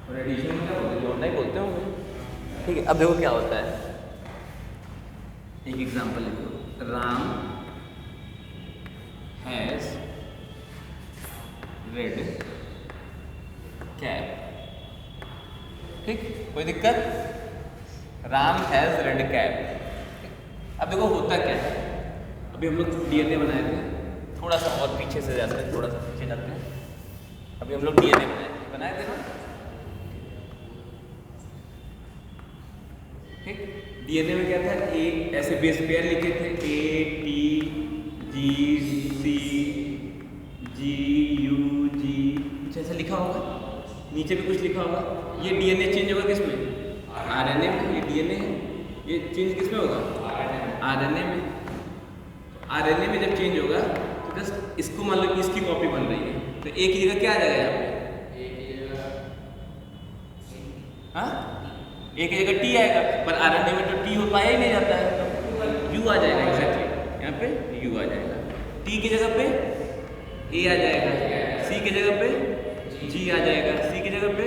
और एडिशन में क्या बोलते हैं? जोड़ना ही बोलते होंगे, ठीक है। अब देखो क्या होता है, एक एग्जांपल लिखो, राम हैज रेड कैप, ठीक, कोई दिक्कत? Ram has red cap. अब देखो होता क्या है, अभी हम लोग डीएनए बनाए थे, थोड़ा सा और पीछे से जाते हैं, थोड़ा सा पीछे जाते हैं। अभी हम लोग डीएनए बनाए थे ना, ठीक। डीएनए में क्या था, एक ऐसे बेस पेयर लिखे थे, A T G C ji you जी, कुछ ऐसा लिखा होगा, नीचे भी कुछ लिखा होगा। ये डीएनए चेंज होगा किसमें? आरएनए में। ये डीएनए है, ये चेंज किसमें होगा? आरएनए में। आरएनए में जब चेंज होगा तो जस्ट इसको मान लो इसकी कॉपी बन रही है, तो एक ही जगह क्या आ जाएगा यहाँ पे? हाँ, एक जगह टी आएगा, पर आरएनए में तो टी हो पाया ही नहीं जाता है, तो यू आ जाएगा। एग्जैक्टली यहाँ पे यू आ जाएगा। टी की जगह पे ए आ जाएगा, सी की जगह पे जी आ जाएगा, सी की जगह पे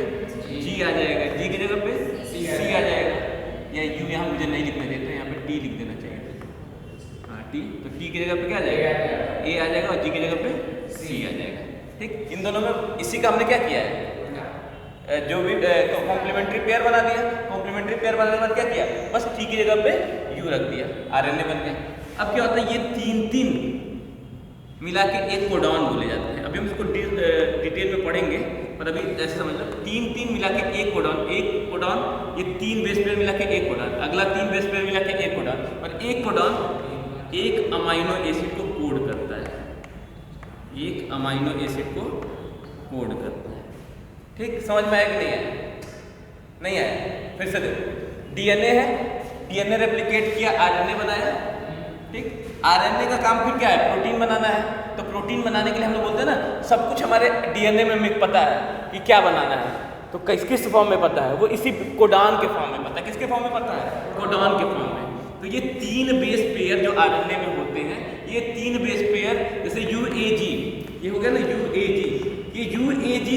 जी आ जाएगा, जी की जगह पे सी आ जाएगा। या यू यहाँ मुझे नहीं लिखने देते, यहाँ पे टी लिख देना चाहिए। हाँ टी, तो टी की जगह पे क्या आ जाएगा? ए आ जाएगा, और जी की जगह पे सी आ जाएगा। ठीक, इन दोनों में इसी का हमने क्या किया है? जो भी कॉम्प्लीमेंट्री पेयर बना दिया। कॉम्प्लीमेंट्री पेयर बनाने के बाद क्या किया? बस टी की जगह पे यू रख दिया, आरएनए बन गया। अब क्या होता है, ये तीन मिला के एक कोडॉन बोले जाते हैं। अभी हम इसको डिटेल में पढ़ेंगे, पर अभी ऐसे समझ लो, तीन मिला के एक कोडॉन, ये 3 बेस पेयर मिला के एक कोडॉन, अगला 3 बेस पेयर मिला के एक कोडॉन, और एक कोडॉन एक अमाइनो एसिड को कोड करता है, एक अमाइनो एसिड को कोड करता है। ठीक, समझ में आया कि नहीं आया? नहीं आया? फिर से देखो, डीएनए है, डीएनए रेप्लिकेट किया, आरएनए बनाया। ठीक, आरएनए का काम फिर क्या है? प्रोटीन बनाना है। तो प्रोटीन बनाने के लिए हम लोग बोलते हैं ना, सब कुछ हमारे डीएनए में पता है कि क्या बनाना है, तो किस फॉर्म में पता है? वो इसी कोडॉन के फॉर्म में पता है। किसके फॉर्म में पता है? कोडॉन के फॉर्म में। तो ये 3 बेस पेयर जो आरएनए में होते हैं, ये 3 बेस पेयर, जैसे यूएजी, ये हो गया ना यूएजी, ये यूएजी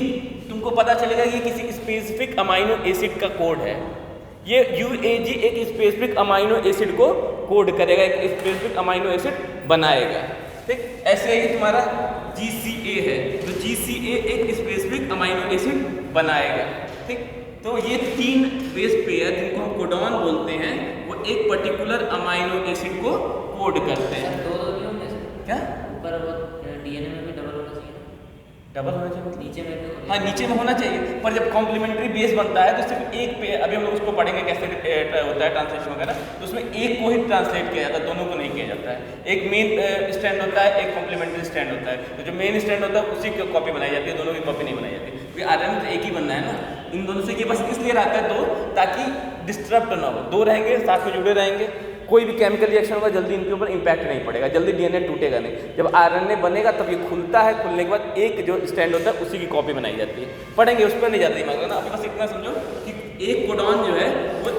तुमको पता चलेगा कि किसी स्पेसिफिक अमाइनो एसिड का कोड है। ये यूएजी एक स्पेसिफिक अमाइनो एसिड को कोड करेगा, एक स्पेसिफिक अमाइनो एसिड बनाएगा। ठीक, ऐसे ही तुम्हारा जीसीए है, तो जीसीए एक स्पेसिफिक अमाइनो एसिड बनाएगा। ठीक, तो ये 3 बेस पेयर जिनको हम कोडॉन बोलते हैं, वो एक पर्टिकुलर अमाइनो एसिड को कोड करते हैं। क्या डीएनए में भी डबल होना चाहिए? डबल होना चाहिए, नीचे में भी? हाँ नीचे में होना चाहिए, पर जब कॉम्प्लीमेंट्री बेस बनता है तो सिर्फ एक पे, अभी हम लोग उसको पढ़ेंगे कैसे होता है ट्रांसलेशन वगैरह, तो उसमें एक को ही ट्रांसलेट किया जाता है, दोनों को नहीं किया जाता है। एक मेन स्टैंड होता है, एक कॉम्प्लीमेंट्री स्टैंड होता है, तो जो मेन स्टैंड होता है उसी की कॉपी बनाई जाती है, दोनों की कॉपी नहीं बनाई जाती। क्योंकि आरएनए तो एक ही बनना है ना, इन दोनों से ये बस इसलिए रहता है 2, ताकि डिस्टर्ब ना हो, 2 रहेंगे साथ में जुड़े रहेंगे, कोई भी केमिकल रिएक्शन होगा जल्दी इनके ऊपर इंपैक्ट नहीं पड़ेगा, जल्दी डीएनए टूटेगा नहीं। जब आरएनए बनेगा तब ये खुलता है, खुलने के बाद एक जो स्टैंड होता है उसी की कॉपी बनाई जाती है। पढ़ेंगे, उस पर नहीं जाता दिमाग ना, अभी बस इतना समझो कि एक कोडॉन जो है वो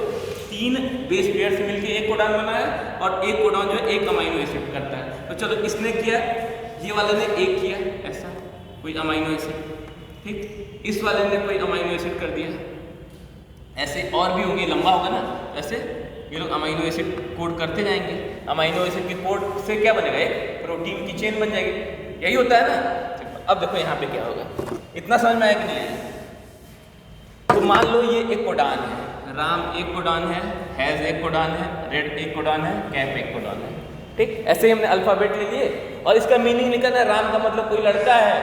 3 बेस पेयर से मिलकर एक कोडॉन बना है, और एक कोडॉन जो है एक अमाइनो एसिड करता है। तो चलो इसने किया, ये वाले ने एक किया ऐसा कोई अमाइनो एसिड, ठीक, इस वाले ने कोई अमाइनो एसिड कर दिया, ऐसे और भी होंगे, लंबा होगा ना, ऐसे ये लोग अमाइनो एसिड कोड करते जाएंगे। अमाइनो एसिड के कोड से क्या बनेगा? एक प्रोटीन की चेन बन जाएगी। यही होता है ना। अब देखो यहाँ पे क्या होगा, इतना समझ में आया कि नहीं आया? तो मान लो ये एक कोडॉन है, राम एक कोडॉन है, हैज़ एक कोडॉन है, रेड एक कोडॉन है, कैप एक कोडॉन है। ठीक, ऐसे ही हमने अल्फ़ाबेट ले लिए और इसका मीनिंग निकालना है। राम का मतलब कोई लड़का है,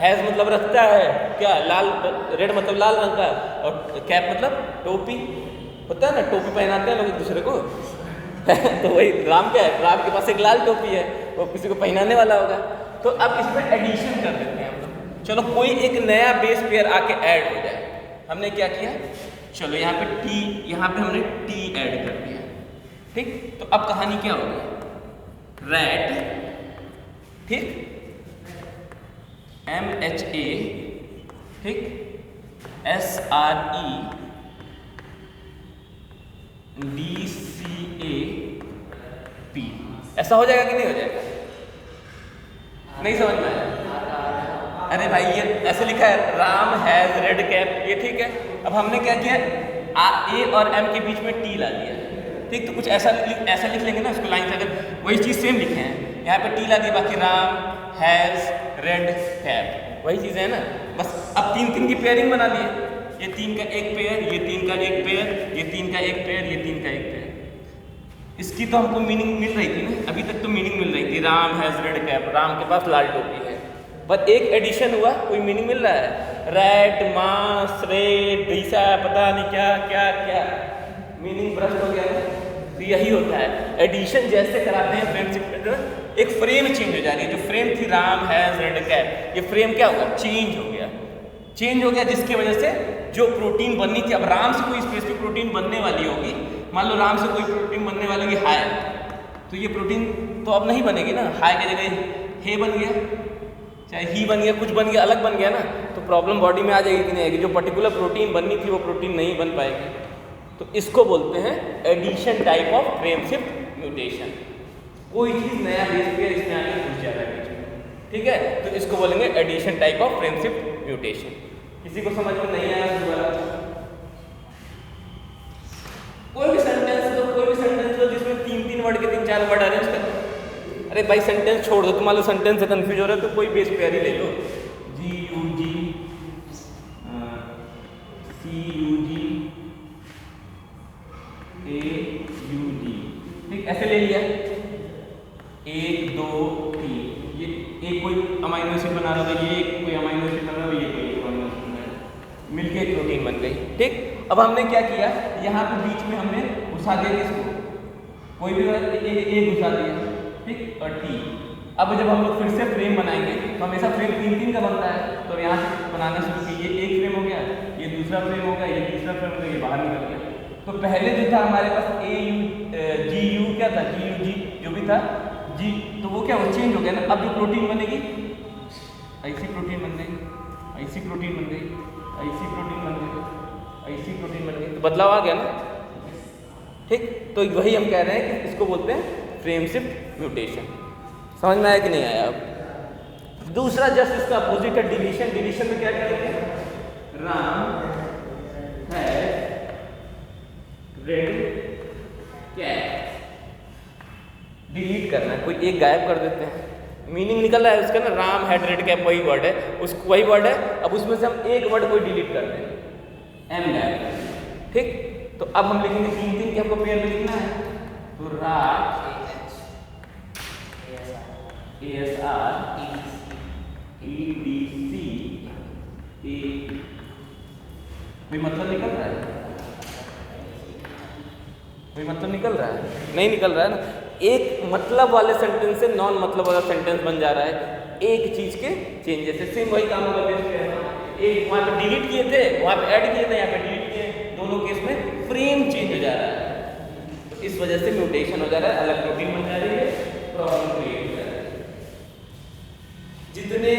हैज़ मतलब रखता है क्या, लाल, रेड मतलब लाल रंग का, और कैप मतलब टोपी होता है ना, टोपी पहनाते हैं लोग एक दूसरे को तो वही राम क्या है, राम के पास एक लाल टोपी है, वो किसी को पहनाने वाला होगा। तो अब इसमें एडिशन कर देते हैं हम लोग। चलो कोई एक नया बेस पेयर आके ऐड हो जाए। हमने क्या किया, चलो यहाँ पे टी, यहाँ पे हमने टी ऐड कर दिया। ठीक, तो अब कहानी क्या होगी, रैट, ठीक, MHA, ठीक, SRE DCAP, ऐसा हो जाएगा कि नहीं हो जाएगा? नहीं समझ में आया? अरे भाई ये ऐसे लिखा है, राम हैज रेड कैप, ये ठीक है। अब हमने क्या किया, ए और एम के बीच में टी ला दिया। ठीक, तो कुछ ऐसा लिख लेंगे ना उसको लाइन से, अगर वही चीज़ सेम लिखे हैं, यहाँ पे टी ला दिया, बाकी राम हैज रेड कैप, वही चीज़ है ना। बस अब 3 की पेयरिंग बना लिए, ये 3 का एक पेयर, ये 3 का एक पेयर, ये 3 का एक पेयर, ये 3 का एक पेयर। इसकी तो हमको मीनिंग मिल रही थी ना, अभी तक तो मीनिंग मिल रही थी, Ram has red cap, Ram के पास लाल टोपी है। बट एक एडिशन हुआ, कोई मीनिंग मिल रहा है, रैट, मांस, रेड, दिशा, पता नहीं क्या क्या क्या, मीनिंग भ्रष्ट हो गया है। तो यही होता है, एडिशन जैसे कराते हैं फ्रेंडशिप, एक फ्रेम चेंज हो जा रही है। जो फ्रेम थी राम हैज रेड कैप, ये फ्रेम क्या होगा, चेंज हो गया। चेंज हो गया, जिसकी वजह से जो प्रोटीन बननी थी, अब राम से कोई स्पेसिफिक प्रोटीन बनने वाली होगी, मान लो राम से कोई प्रोटीन बनने वाली होगी हाई, तो ये प्रोटीन तो अब नहीं बनेगी ना, हाई की जगह हे बन गया, चाहे ही बन गया, कुछ बन गया, अलग बन गया ना, तो प्रॉब्लम बॉडी में आ जाएगी कि नहीं आएगी, जो पर्टिकुलर प्रोटीन बननी थी वो प्रोटीन नहीं बन पाएगी। तो इसको बोलते हैं addition type of frame shift mutation. कोई चीज़ नया बेस पेयर इसमें आके घुस जा रहा है बीच में, ठीक है, तो इसको बोलेंगे addition type of frame shift mutation. किसी को समझ में नहीं आया दोबारा? कोई भी सेंटेंस हो जिसमें 3-3 वर्ड के 3-4 वर्ड अरेंज कर, अरे भाई सेंटेंस छोड़ दो, तुम मान लो सेंटेंस से कंफ्यूज हो रहे हो तो कोई बेस पेयर ही ले लो, GUG CUG AUG, ठीक, ऐसे ले लिया, 1 2 3, ये एक कोई अमाइनो एसिड बना रहा था, ये कोई अमाइनो एसिड बना रहा है, ये कोई अमाइनो एसिड बना रहा है, मिलके एक प्रोटीन बन गई, ठीक। अब हमने क्या किया, यहाँ पे बीच में हमने घुसा दिया इसको, कोई भी एक घुसा दिया, ठीक, और T। अब जब हम लोग फिर से फ्रेम बनाएंगे तो हमेशा फ्रेम 3-3 का बनता है, तो यहाँ से बनाना शुरू किए, ये एक फ्रेम हो गया, ये दूसरा फ्रेम हो गया, ये तीसरा फ्रेम हो गया, ये बाहर निकल गया। तो पहले जो था हमारे पास GU क्या था, GUG जो भी था G, तो वो क्या, वो चेंज हो गया ना। अब जो प्रोटीन बनेगी, ऐसी प्रोटीन बन गई, ऐसी प्रोटीन बन गई, ऐसी प्रोटीन बन गई, ऐसी प्रोटीन बन गई, तो बदलाव आ गया ना, ठीक। तो वही हम कह रहे हैं कि इसको बोलते हैं फ्रेम शिफ्ट म्यूटेशन। समझ में आया कि नहीं आया? अब दूसरा जस्ट इसका अपोजिट है डिलीशन। डिलीशन में क्या करेंगे, राम है रेड कैट, डिलीट करना है, कोई एक गायब कर देते हैं, मीनिंग निकल रहा है उसका ना, राम हैड रेड कैप वही वर्ड है, उसको वही वर्ड है, अब उसमें से हम एक वर्ड कोई डिलीट कर दें, एम गायब, ठीक। तो अब हम लिखेंगे 3-3 कि हमको पेयर में लिखना है, तो राज ASR EDC कोई मतलब निकल रहा है, कोई मतलब निकल रहा है, नहीं निकल रहा है ना। एक मतलब वाले सेंटेंस से नॉन मतलब वाला सेंटेंस बन जा रहा है, एक चीज के चेंजेस से। सेम वही काम होगा, एक वहाँ पे डिलीट किए थे, वहाँ पे ऐड किए थे, यहाँ पे डिलीट किए, दोनों केस में फ्रेम चेंज हो जा रहा है, तो इस वजह से म्यूटेशन हो जा रहा है, अलग प्रोटीन बन जा रही है, प्रॉब्लम क्रिएट हो जा रहा है। जितने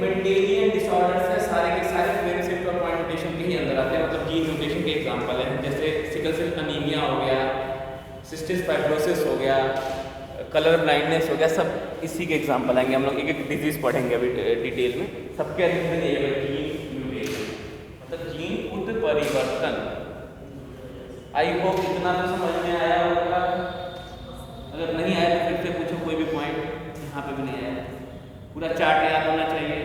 मेंडेलियन डिसऑर्डर्स हैं सारे के सारे फ्रेम शिफ्ट और पॉइंट म्यूटेशन के ही अंदर आते हैं, मतलब जीन म्यूटेशन के एग्जांपल हैं, जैसे सिकल सेल अनीमिया हो गया, सिस्टिस फाइब्रोसिस हो गया, कलर ब्लाइंडनेस हो गया, सब इसी के एग्जांपल आएंगे। हम लोग एक एक डिजीज पढ़ेंगे अभी डिटेल में, सबके रीजन ये है जीन म्यूटेशन, मतलब जीन उत्परिवर्तन। आई होप इतना तो समझ में आया होगा, अगर नहीं आया तो फिर से पूछो, कोई भी पॉइंट यहाँ पे भी नहीं आया, पूरा चार्ट याद होना चाहिए।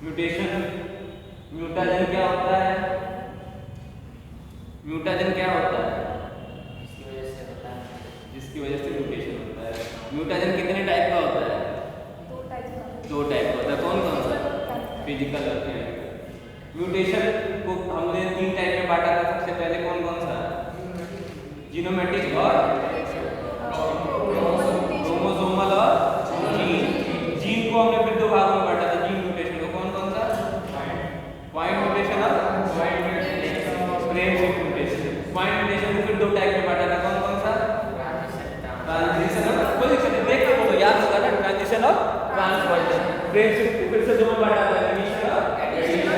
म्यूटेशन, म्यूटाजन क्या होता है, म्यूटाजन क्या होता है, जिसकी वजह से म्यूटेशन होता है। म्यूटाजन कितने टाइप का होता है, 2 टाइप का होता है, कौन कौन सा, फिजिकल और केमिकल। म्यूटेशन को हमने 3 टाइप में बांटा था, सबसे पहले कौन कौन सा, जीनोमेटिक और क्रोमोसोमल और जीन को हमने फिर 2 भागों में बांटा था, जीन म्यूटेशन को कौन कौन सा, पॉइंट म्यूटेशन और frame shift mutation. Point mutation को फिर 2 टाइप में बांटा था, कौन कौन सा, ट्रांजिशन और पोजीशन, देख लो तो याद होगा ना, ट्रांजिशन और ट्रांसवर्जन। फ्रेम शिफ्ट को फिर से 2 में बांटा था, डिलीशन और एडिशन।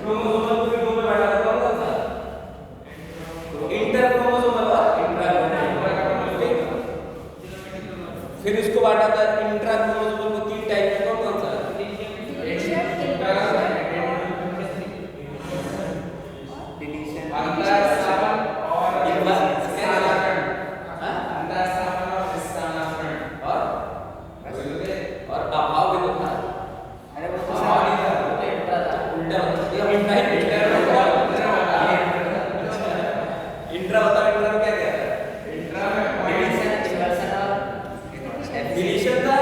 क्रोमोसोमल को फिर 2 में बांटा था, कौन कौन सा, इंटर क्रोमोसोमल और इंट्रा क्रोमोसोमल। फिर इसको बांटा था इंट्रा क्रोमोसोमल को 3 टाइप में, कौन कौन सा, डिलीशन, अंतःस्रावन और और अभाव भी तो था। अरे वो तो इंट्रा था, उल्टा इंट्रा होता है, इंट्रा में क्या क्या है, इंट्रा में डिलीशन था,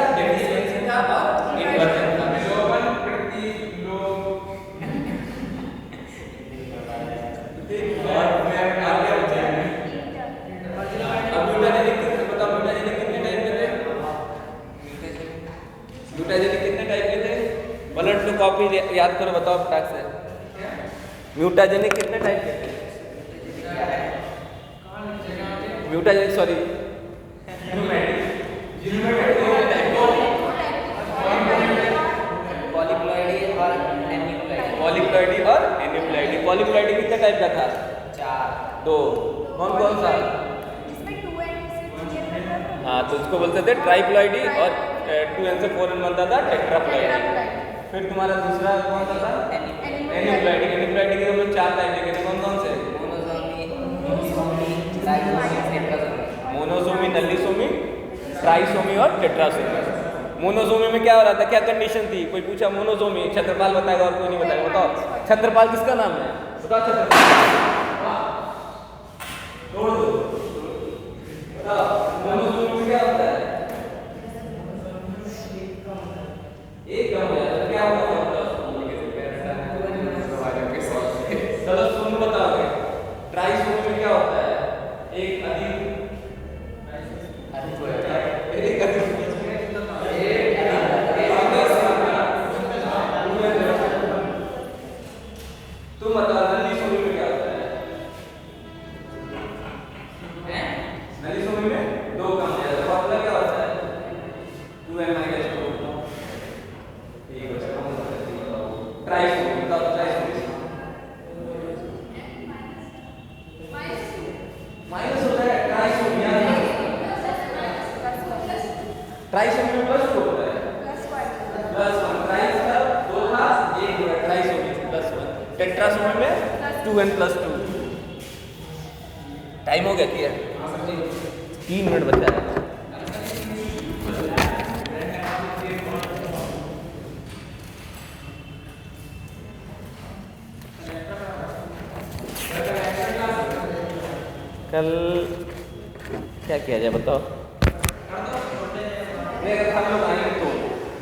याद करो, बताओ फटाक से। म्यूटाजेनिक कितने टाइप के हैं? म्यूटाजेनिक सॉरी पॉलीप्लॉइडी और एन्यूप्लॉइडी। पॉलीप्लॉइडी कितने टाइप का था? 2। कौन कौन सा? हाँ, तो उसको बोलते थे ट्राइप्लॉइडी और 2n से 4n बनता था टेट्राप्लॉइडी। फिर तुम्हारा दूसरा कौन सा था? एन्यूप्लॉइडी। एन्यूप्लॉइडी के हम लोग 4 टाइप देखे थे, कौन कौन से? मोनोसोमी, नल्लीसोमी, ट्राइसोमी और टेट्रासोमी। मोनोसोमी में क्या हो रहा था, क्या कंडीशन थी? कोई पूछा मोनोसोमी, छत्रपाल बताएगा और कोई नहीं बताएगा। बताओ छत्रपाल किसका नाम है? बताओ छत्रपाल। छोड़ दो। बताओ मोनोसोमी में क्या होता है? एक कम हो जाता है, क्या होता है? चलो सोनू बताओगे। ट्राइसोमी में क्या होता है? एक अधिक तुम बताओ नल्लीसोमी में क्या होता है? नल्लीसोमी में 2 कम हो जाता है, मतलब क्या होता है? 2n - 2। ठीक है, ट्राइसोमी बताओ। ट्राइसोमी माइनस होता है। ट्राइसोमी ट्राइसोमी में प्लस होता है, +1। ट्राइस का 2 था, 1 हुआ। ट्राइसोमी +1। टेट्रासोमी में 2n + 2। टाइम हो गया क्या? 3 मिनट बचा है। कल क्या किया जाए बताओ? अगर हम लोग आएंगे तो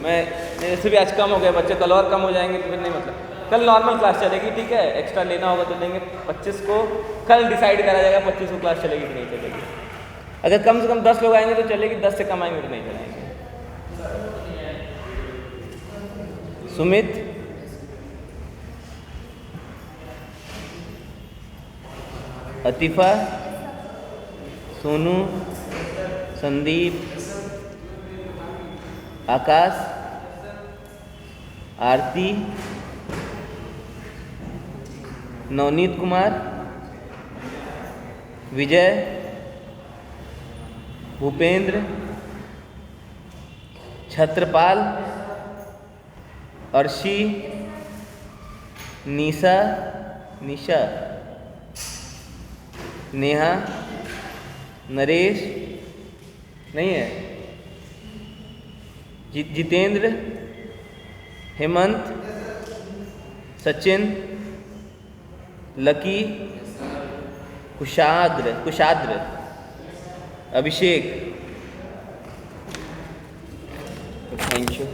मैं जैसे भी आज कम हो गए बच्चे, कल और कम हो जाएंगे तो फिर नहीं, मतलब कल नॉर्मल क्लास चलेगी, ठीक है? एक्स्ट्रा लेना होगा तो लेंगे। 25 को कल डिसाइड करा जाएगा 25 को क्लास चलेगी कि नहीं चलेगी। अगर कम से कम 10 लोग आएंगे तो चलेगी, 10 से कम आएंगे तो नहीं चलेंगे। सुमित, अतीफा, सोनू, संदीप, आकाश, आरती, नवनीत कुमार, विजय, भूपेंद्र, छत्रपाल, अर्शी, निशा, नेहा, नरेश नहीं है, जितेंद्र, हेमंत, सचिन, लकी, कुशाद्र, अभिषेक। Thank you.